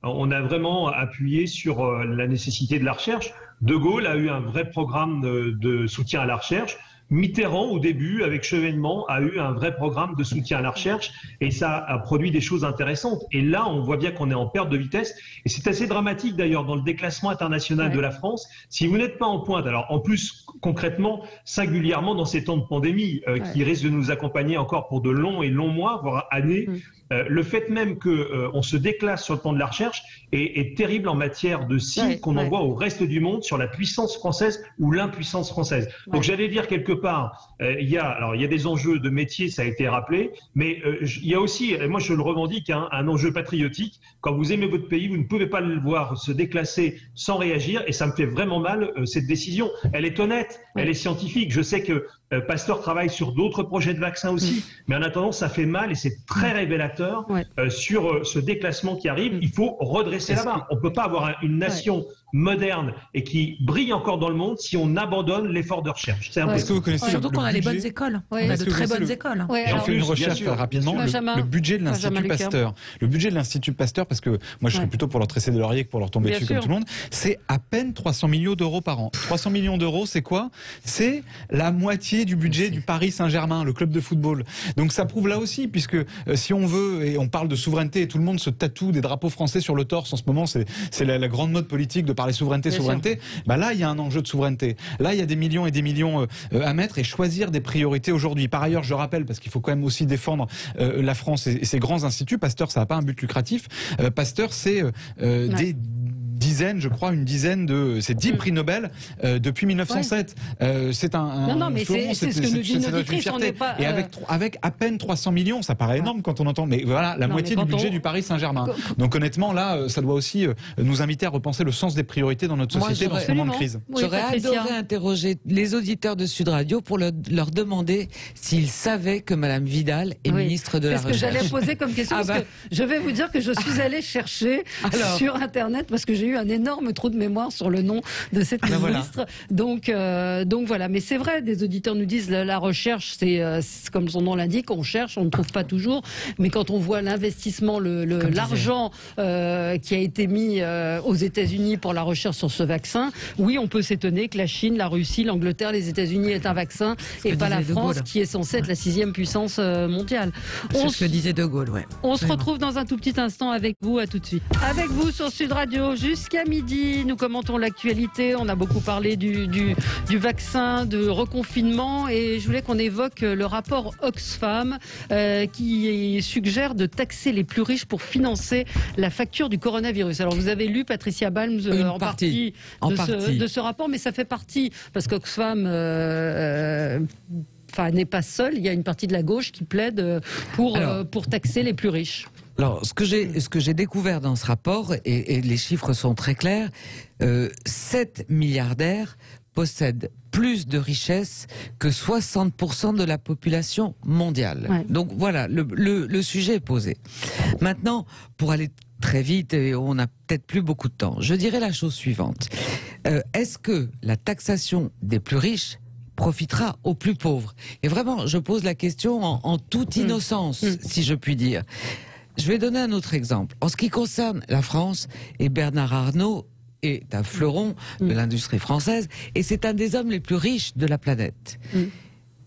on a vraiment appuyé sur la nécessité de la recherche. De Gaulle a eu un vrai programme de soutien à la recherche. Mitterrand, au début, avec Chevènement, a eu un vrai programme de soutien à la recherche et ça a produit des choses intéressantes. Et là, on voit bien qu'on est en perte de vitesse et c'est assez dramatique d'ailleurs dans le déclassement international de la France. Si vous n'êtes pas en pointe, alors en plus concrètement, singulièrement dans ces temps de pandémie qui risquent de nous accompagner encore pour de longs et longs mois, voire années, le fait même qu'on se déclasse sur le plan de la recherche est terrible en matière de signes qu'on envoie au reste du monde sur la puissance française ou l'impuissance française. Donc j'allais dire quelque part, il y a des enjeux de métier, ça a été rappelé, mais il y a aussi, et moi je le revendique, un enjeu patriotique. Quand vous aimez votre pays, vous ne pouvez pas le voir se déclasser sans réagir et ça me fait vraiment mal cette décision. Elle est honnête, elle est scientifique. Je sais que Pasteur travaille sur d'autres projets de vaccins aussi, mais en attendant, ça fait mal et c'est très révélateur sur ce déclassement qui arrive. Il faut redresser la barre. On ne peut pas avoir une nation moderne et qui brille encore dans le monde si on abandonne l'effort de recherche. C'est impossible. Est-ce que vous connaissez surtout qu'on a les bonnes écoles. On a de très bonnes écoles. J'en fais une recherche rapidement. Le budget de l'Institut Pasteur, le budget de l'Institut Pasteur, parce que moi je serais plutôt pour leur tresser de laurier que pour leur tomber dessus comme tout le monde, c'est à peine 300 millions d'euros par an. 300 millions d'euros, c'est quoi? C'est la moitié du budget du Paris Saint-Germain, le club de football. Donc ça prouve là aussi, puisque si on veut, et on parle de souveraineté, et tout le monde se tatoue des drapeaux français sur le torse en ce moment, c'est la grande mode politique de parler souveraineté. Bah là, il y a un enjeu de souveraineté. Là, il y a des millions et des millions à mettre et choisir des priorités aujourd'hui. Par ailleurs, je rappelle, parce qu'il faut quand même aussi défendre la France et ses grands instituts, Pasteur, ça n'a pas un but lucratif. Pasteur, c'est des dizaines, je crois, c'est 10 prix Nobel depuis 1907. C'est un non, mais c'est ce que nous dit une auditrice, on n'est pas... Et avec à peine 300 millions, ça paraît énorme quand on entend, mais voilà, la moitié du budget du Paris Saint-Germain. Donc honnêtement, là, ça doit aussi nous inviter à repenser le sens des priorités dans notre société dans ce moment de crise. J'aurais adoré interroger les auditeurs de Sud Radio pour leur demander s'ils savaient que Madame Vidal est ministre de la Recherche. C'est ce que j'allais poser comme question, parce que je vais vous dire que je suis allée chercher sur Internet, parce que j'ai eu un énorme trou de mémoire sur le nom de cette ministre. Voilà. Donc voilà, mais c'est vrai, des auditeurs nous disent la recherche, c'est comme son nom l'indique, on cherche, on ne trouve pas toujours, mais quand on voit l'investissement, l'argent qui a été mis aux États-Unis pour la recherche sur ce vaccin, oui, on peut s'étonner que la Chine, la Russie, l'Angleterre, les États-Unis aient un vaccin et pas la France qui est censée être la 6e puissance mondiale. C'est ce que disait De Gaulle, On se retrouve dans un tout petit instant avec vous, à tout de suite. Avec vous sur Sud Radio jusqu'à midi, nous commentons l'actualité, on a beaucoup parlé du vaccin, de reconfinement, et je voulais qu'on évoque le rapport Oxfam qui suggère de taxer les plus riches pour financer la facture du coronavirus. Alors vous avez lu, Patricia Balmes, en partie de ce rapport, mais ça fait partie, parce qu'Oxfam n'est pas seul, il y a une partie de la gauche qui plaide pour taxer les plus riches. Alors, ce que j'ai découvert dans ce rapport, et les chiffres sont très clairs, 7 milliardaires possèdent plus de richesses que 60% de la population mondiale. Ouais. Donc voilà, le sujet est posé. Maintenant, pour aller très vite, et on n'a peut-être plus beaucoup de temps, je dirais la chose suivante. Est-ce que la taxation des plus riches profitera aux plus pauvres? Et vraiment, je pose la question en toute innocence, si je puis dire. Je vais donner un autre exemple. En ce qui concerne la France, et Bernard Arnault est un fleuron de l'industrie française, et c'est un des hommes les plus riches de la planète.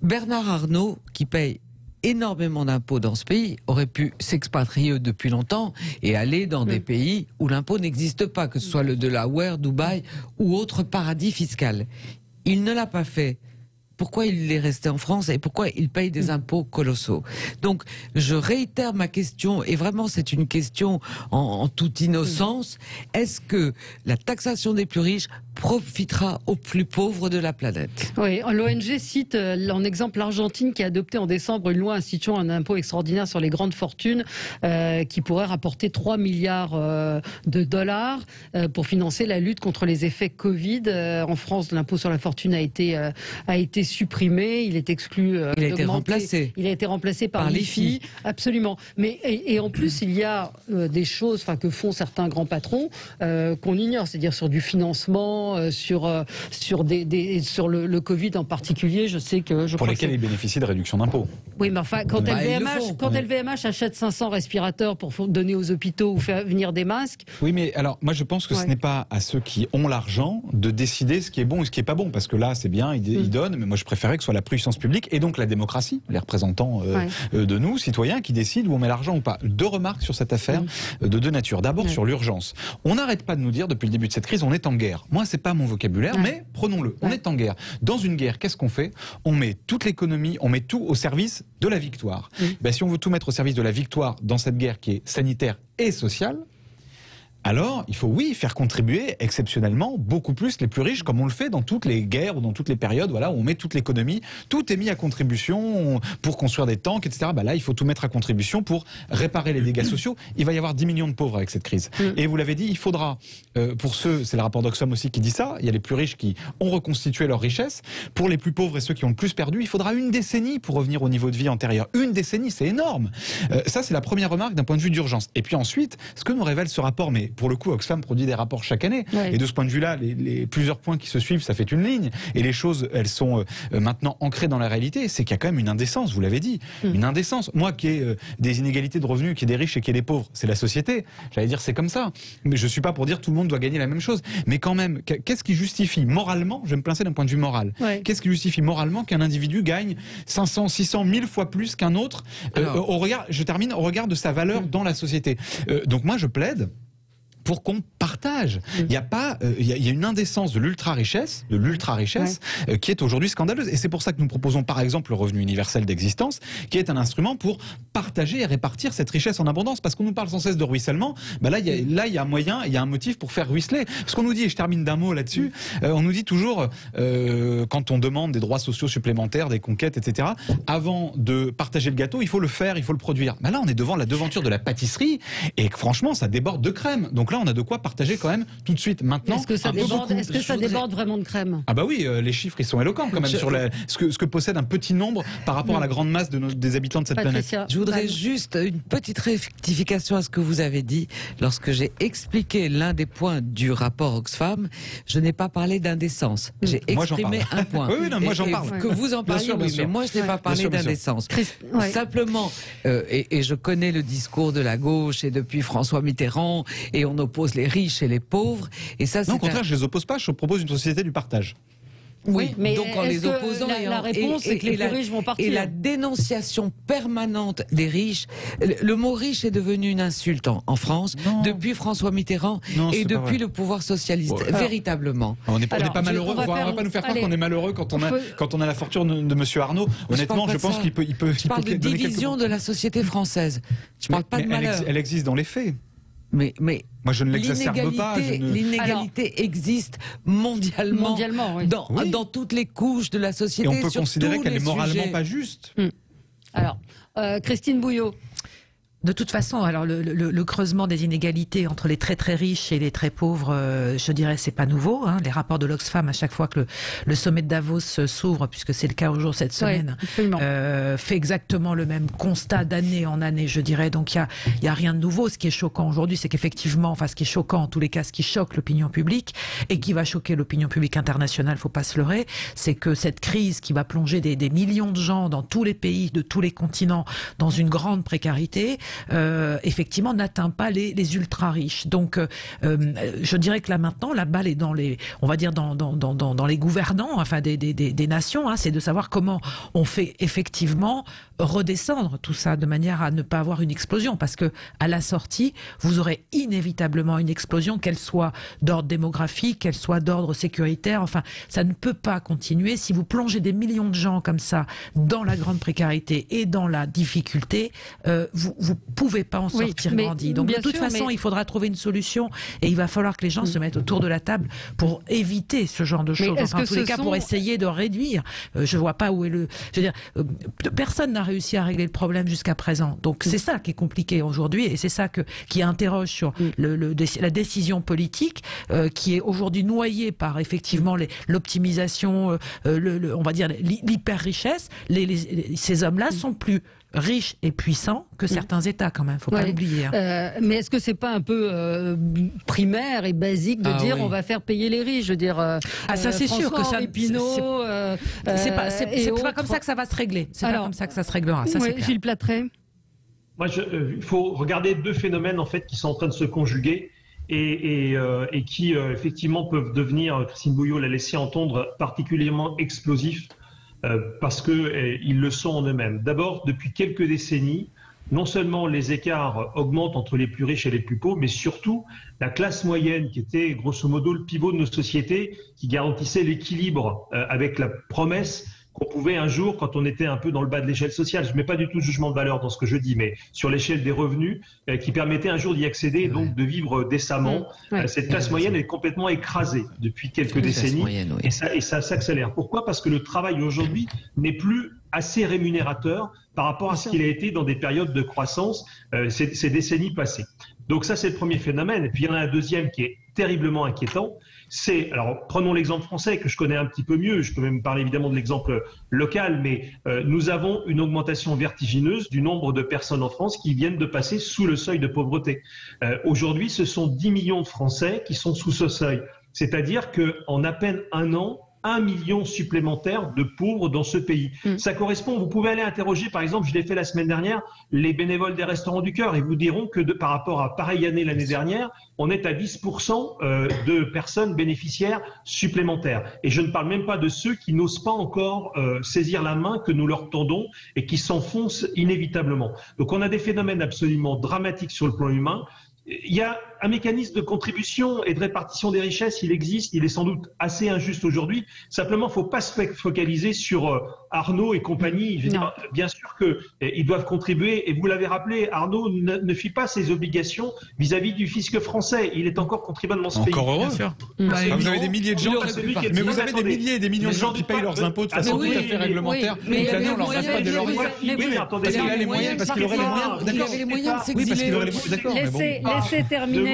Bernard Arnault, qui paye énormément d'impôts dans ce pays, aurait pu s'expatrier depuis longtemps et aller dans des pays où l'impôt n'existe pas, que ce soit le Delaware, Dubaï ou autre paradis fiscal. Il ne l'a pas fait. Pourquoi il est resté en France et pourquoi il paye des impôts colossaux? Donc, je réitère ma question, et vraiment c'est une question en toute innocence. Est-ce que la taxation des plus riches profitera aux plus pauvres de la planète? Oui, l'ONG cite en exemple l'Argentine qui a adopté en décembre une loi instituant un impôt extraordinaire sur les grandes fortunes qui pourrait rapporter 3 milliards de dollars pour financer la lutte contre les effets Covid. En France, l'impôt sur la fortune a été supprimé, il est exclu. Il a été remplacé. Il a été remplacé par l'IFI. Absolument. Mais et en plus, il y a des choses, que font certains grands patrons qu'on ignore, c'est-à-dire sur du financement, sur le Covid en particulier. Je sais que pour lesquels ils bénéficient de réduction d'impôts. Oui, mais enfin, quand LVMH achète 500 respirateurs pour donner aux hôpitaux ou faire venir des masques. Oui, mais alors moi je pense que ce n'est pas à ceux qui ont l'argent de décider ce qui est bon et ce qui est pas bon, parce que là c'est bien, ils donnent, mais moi je préférais que ce soit la puissance publique et donc la démocratie, les représentants de nous, citoyens, qui décident où on met l'argent ou pas. 2 remarques sur cette affaire de 2 natures. D'abord sur l'urgence. On n'arrête pas de nous dire depuis le début de cette crise, on est en guerre. Moi c'est pas mon vocabulaire, mais prenons-le. On est en guerre. Dans une guerre, qu'est-ce qu'on fait? On met toute l'économie, on met tout au service de la victoire. Si on veut tout mettre au service de la victoire dans cette guerre qui est sanitaire et sociale, alors il faut, oui, faire contribuer exceptionnellement beaucoup plus les plus riches, comme on le fait dans toutes les guerres ou dans toutes les périodes, voilà, où on met toute l'économie, tout est mis à contribution pour construire des tanks, etc. Là, il faut tout mettre à contribution pour réparer les dégâts sociaux. Il va y avoir 10 millions de pauvres avec cette crise. Et vous l'avez dit, il faudra, pour ceux, c'est le rapport d'Oxfam aussi qui dit ça, il y a les plus riches qui ont reconstitué leur richesse. Pour les plus pauvres et ceux qui ont le plus perdu, il faudra 1 décennie pour revenir au niveau de vie antérieur. 1 décennie, c'est énorme. Ça, c'est la première remarque d'un point de vue d'urgence. Et puis ensuite, ce que nous révèle ce rapport, mais pour le coup, Oxfam produit des rapports chaque année. Ouais. Et de ce point de vue-là, les plusieurs points qui se suivent, ça fait une ligne. Et les choses, elles sont maintenant ancrées dans la réalité. C'est qu'il y a quand même une indécence, vous l'avez dit. Une indécence. Moi, qui ai des inégalités de revenus, qui ai des riches et qui ai des pauvres, c'est la société. J'allais dire, c'est comme ça. Mais je suis pas pour dire tout le monde doit gagner la même chose. Mais quand même, qu'est-ce qui justifie moralement, je vais me placer d'un point de vue moral, qu'est-ce qui justifie moralement qu'un individu gagne 500, 600, 1000 fois plus qu'un autre au regard, je termine, au regard de sa valeur dans la société. Donc moi, je plaide pour qu'on partage. Il y a pas, il y a une indécence de l'ultra-richesse, qui est aujourd'hui scandaleuse. Et c'est pour ça que nous proposons par exemple le revenu universel d'existence, qui est un instrument pour partager et répartir cette richesse en abondance. Parce qu'on nous parle sans cesse de ruissellement, là il y a un moyen, il y a un motif pour faire ruisseler. Ce qu'on nous dit, et je termine d'un mot là-dessus, on nous dit toujours, quand on demande des droits sociaux supplémentaires, des conquêtes, etc., avant de partager le gâteau, il faut le faire, il faut le produire. Là, on est devant la devanture de la pâtisserie, et franchement, ça déborde de crème. Donc là, on a de quoi partager quand même tout de suite. Maintenant, est-ce que ça déborde vraiment de crème? Ah bah oui, les chiffres ils sont éloquents quand même sur ce que possède un petit nombre par rapport à la grande masse des habitants de cette planète. Je voudrais juste une petite rectification à ce que vous avez dit. Lorsque j'ai expliqué l'un des points du rapport Oxfam, je n'ai pas parlé d'indécence. J'ai exprimé un point. Oui, non, moi j'en parle. Que vous en parliez, oui, mais moi je n'ai pas parlé d'indécence. Simplement, et je connais le discours de la gauche et depuis François Mitterrand, et on oppose les riches et les pauvres. Et ça, non, au contraire, je les oppose pas. Je propose une société du partage. Oui, mais donc en les opposant, la réponse, c'est que les plus riches vont partir. Et la dénonciation permanente des riches. Le mot riche est devenu une insulte en France depuis François Mitterrand et depuis le pouvoir socialiste. Véritablement. On n'est pas malheureux. On va pas nous faire croire qu'on est malheureux quand on a la fortune de Monsieur Arnaud. Honnêtement, je pense qu'il peut. Je parle de division de la société française. Je parle pas de malheur. Elle existe dans les faits. Mais moi je ne l'exacerbe pas. L'inégalité existe mondialement oui. dans toutes les couches de la société. Et on peut considérer qu'elle est moralement pas juste. Alors, Christine Bouillot. De toute façon, alors le creusement des inégalités entre les très très riches et les très pauvres, je dirais, c'est pas nouveau. Les rapports de l'Oxfam, à chaque fois que le sommet de Davos s'ouvre, puisque c'est le cas aujourd'hui cette semaine, fait exactement le même constat d'année en année, je dirais. Donc il y a rien de nouveau. Ce qui est choquant aujourd'hui, c'est qu'effectivement, ce qui est choquant en tous les cas, ce qui choque l'opinion publique et qui va choquer l'opinion publique internationale, faut pas se leurrer, c'est que cette crise qui va plonger des millions de gens dans tous les pays, de tous les continents, dans une grande précarité. Effectivement n'atteint pas les ultra riches. Donc je dirais que là maintenant la balle est dans les gouvernants, enfin des nations, c'est de savoir comment on fait effectivement redescendre tout ça de manière à ne pas avoir une explosion, parce que à la sortie vous aurez inévitablement une explosion, qu'elle soit d'ordre démographique, qu'elle soit d'ordre sécuritaire. Enfin, ça ne peut pas continuer si vous plongez des millions de gens comme ça dans la grande précarité et dans la difficulté. Vous pouvez pas en sortir grandi. Donc de toute façon, il faudra trouver une solution et il va falloir que les gens se mettent autour de la table pour éviter ce genre de choses. Enfin, en tous les cas, pour essayer de réduire. Je vois pas où est le. Je veux dire, personne n'a réussi à régler le problème jusqu'à présent. Donc c'est ça qui est compliqué aujourd'hui et c'est ça qui interroge sur la décision politique qui est aujourd'hui noyée par effectivement l'optimisation, on va dire l'hyper richesse. Ces hommes-là sont plus riches et puissants que certains États quand même, faut pas l'oublier. Mais est-ce que c'est pas un peu primaire et basique de dire on va faire payer les riches? Je veux dire, ça c'est sûr que ça. Pinault, c'est pas comme ça que ça va se régler. C'est pas comme ça que ça se réglera. Ça, c'est clair. Gilles Plattret. Moi, il faut regarder deux phénomènes en fait qui sont en train de se conjuguer et qui effectivement peuvent devenir, Christine Bouillot l'a laissé entendre, particulièrement explosifs. Parce qu'ils le sont en eux-mêmes. D'abord, depuis quelques décennies, non seulement les écarts augmentent entre les plus riches et les plus pauvres, mais surtout la classe moyenne, qui était grosso modo le pivot de nos sociétés, qui garantissait l'équilibre avec la promesse qu'on pouvait un jour, quand on était un peu dans le bas de l'échelle sociale, je ne mets pas du tout de jugement de valeur dans ce que je dis, mais sur l'échelle des revenus, qui permettait un jour d'y accéder et donc de vivre décemment. Cette classe moyenne est complètement écrasée depuis quelques décennies et ça s'accélère. Pourquoi ? Parce que le travail aujourd'hui n'est plus assez rémunérateur par rapport à ce qu'il a été dans des périodes de croissance ces décennies passées. Donc ça, c'est le premier phénomène. Et puis il y en a un deuxième qui est terriblement inquiétant. Alors prenons l'exemple français que je connais un petit peu mieux. Je peux même parler évidemment de l'exemple local, mais nous avons une augmentation vertigineuse du nombre de personnes en France qui viennent de passer sous le seuil de pauvreté. Aujourd'hui, ce sont 10 millions de Français qui sont sous ce seuil. C'est-à-dire qu'en à peine un an, 1 million supplémentaire de pauvres dans ce pays. Ça correspond, vous pouvez aller interroger, par exemple, je l'ai fait la semaine dernière, les bénévoles des Restos du Cœur, et vous diront que par rapport à pareille année l'année dernière, on est à 10% de personnes bénéficiaires supplémentaires. Et je ne parle même pas de ceux qui n'osent pas encore saisir la main que nous leur tendons et qui s'enfoncent inévitablement. Donc on a des phénomènes absolument dramatiques sur le plan humain. Il y a un mécanisme de contribution et de répartition des richesses, il existe, il est sans doute assez injuste aujourd'hui. Simplement, il ne faut pas se focaliser sur Arnaud et compagnie. Je veux dire, bien sûr qu'ils doivent contribuer, et vous l'avez rappelé, Arnaud ne fuit pas ses obligations vis-à-vis du fisc français. Il est encore contribuable dans ce pays. Encore heureux. Vous avez des milliers de gens, mais vous avez des milliers et des millions de gens qui payent leurs impôts de façon tout à fait réglementaire. Mais l'année, on leur reste pas de leur parce qu'il a les moyens, parce qu'il aurait les moyens. Oui, parce qu'il aurait les moyens. D'accord, mais bon. Laissez terminer.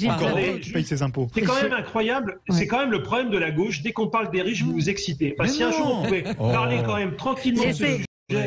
Encore heureux qui paye ses impôts. C'est quand même incroyable. C'est quand même le problème de la gauche. Dès qu'on parle des riches, vous vous excitez. Parce que si un jour on pouvait parler quand même tranquillement de ce sujet.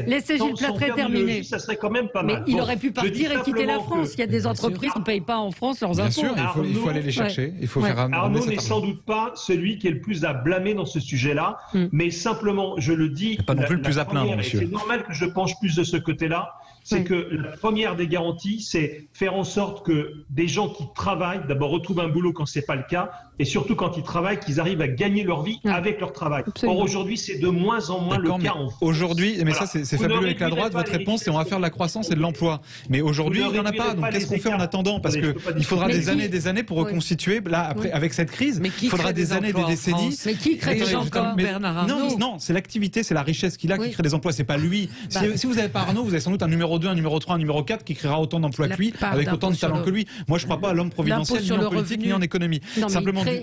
Laissez Gilles Plattret terminer. Ça serait quand même pas mal. Mais il aurait pu partir et quitter la France. Il y a des entreprises qui ne payent pas en France leurs impôts. Bien sûr, il faut aller les chercher. Il faut faire Arnaud n'est sans doute pas celui qui est le plus à blâmer dans ce sujet-là, mais simplement, je le dis, pas non plus le plus à plaindre, monsieur. C'est normal que je penche plus de ce côté-là. C'est que la première des garanties, c'est faire en sorte que des gens qui travaillent, d'abord retrouvent un boulot quand c'est pas le cas, et surtout quand ils travaillent, qu'ils arrivent à gagner leur vie avec leur travail. Or aujourd'hui, c'est de moins en moins le cas en France. Aujourd'hui, mais ça c'est fabuleux avec la droite, votre réponse c'est on va faire de la croissance et de l'emploi. Mais aujourd'hui, il n'y en a pas, donc qu'est-ce qu'on fait en attendant ? Parce qu'il faudra des années pour reconstituer, là, après, avec cette crise, il faudra des années, des décennies. Mais qui crée des gens comme Bernard Arnault ? Non, c'est l'activité, c'est la richesse qu'il a qui crée des emplois, c'est pas lui. Si vous n'avez pas Arnaud, vous avez sans doute un numéro 2, un numéro 3, un numéro 4 qui créera autant d'emplois que lui, avec autant de talent que lui. Moi, je ne crois pas à l'homme providentiel, ni en politique, ni en économie.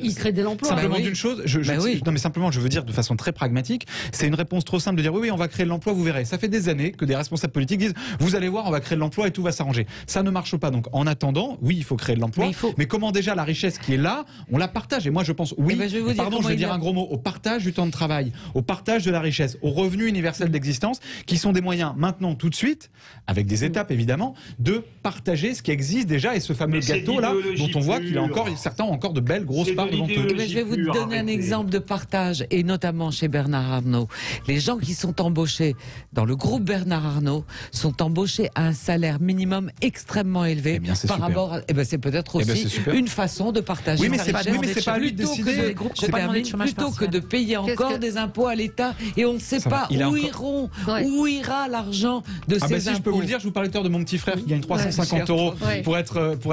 Il crée de l'emploi. Simplement d'une chose, non mais simplement, je veux dire de façon très pragmatique, c'est une réponse trop simple de dire oui, on va créer de l'emploi, vous verrez. Ça fait des années que des responsables politiques disent vous allez voir, on va créer de l'emploi et tout va s'arranger. Ça ne marche pas. Donc en attendant, oui, il faut créer de l'emploi, mais comment déjà la richesse qui est là, on la partage. Et moi, je pense je vais dire un gros mot, au partage du temps de travail, au partage de la richesse, au revenu universel d'existence, qui sont des moyens maintenant tout de suite, avec des étapes évidemment, de partager ce qui existe déjà et ce fameux gâteau là dont on voit qu'il a encore, certains ont encore de belles grosses parts devant eux. Je vais vous donner un exemple de partage, et notamment chez Bernard Arnault. Les gens qui sont embauchés dans le groupe Bernard Arnault sont embauchés à un salaire minimum extrêmement élevé par rapport à... c'est peut-être aussi une façon de partager. Oui, mais c'est pas lui de décider. Plutôt que de payer encore des impôts à l'État, et on ne sait pas où ira l'argent de ces impôts. Je peux vous le dire, je vous parlais tout à l'heure de mon petit frère qui gagne 350 € pour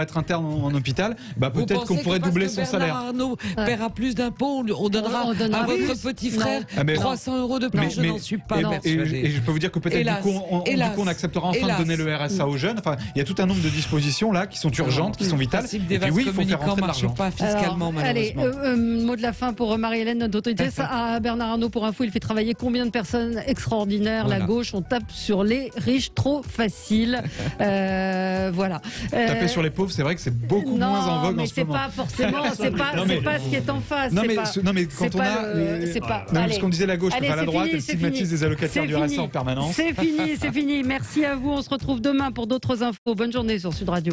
être interne en hôpital. Peut-être qu'on pourrait doubler son salaire. Bernard Arnault paiera plus d'impôts, on donnera à votre petit frère 300 € de plus. Je n'en suis pas persuadé. Et je peux vous dire que peut-être du coup on acceptera enfin de donner le RSA aux jeunes. Enfin, il y a tout un nombre de dispositions là qui sont urgentes, qui sont vitales. Et puis oui, il faut faire rentrer de l'argent. Pas fiscalement, malheureusement. Allez, mot de la fin pour Marie-Hélène, notre autorité. À Bernard Arnault, pour info, il fait travailler combien de personnes extraordinaires. La gauche, on tape sur les riches trop facile. Voilà. Taper sur les pauvres, c'est vrai que c'est beaucoup moins en vogue en ce moment. Mais c'est pas forcément, c'est pas ce qui est en face. Non mais quand on a, ce qu'on disait la gauche, pas la droite, elle stigmatise des allocataires du RSA en permanence. C'est fini. Merci à vous. On se retrouve demain pour d'autres infos. Bonne journée sur Sud Radio.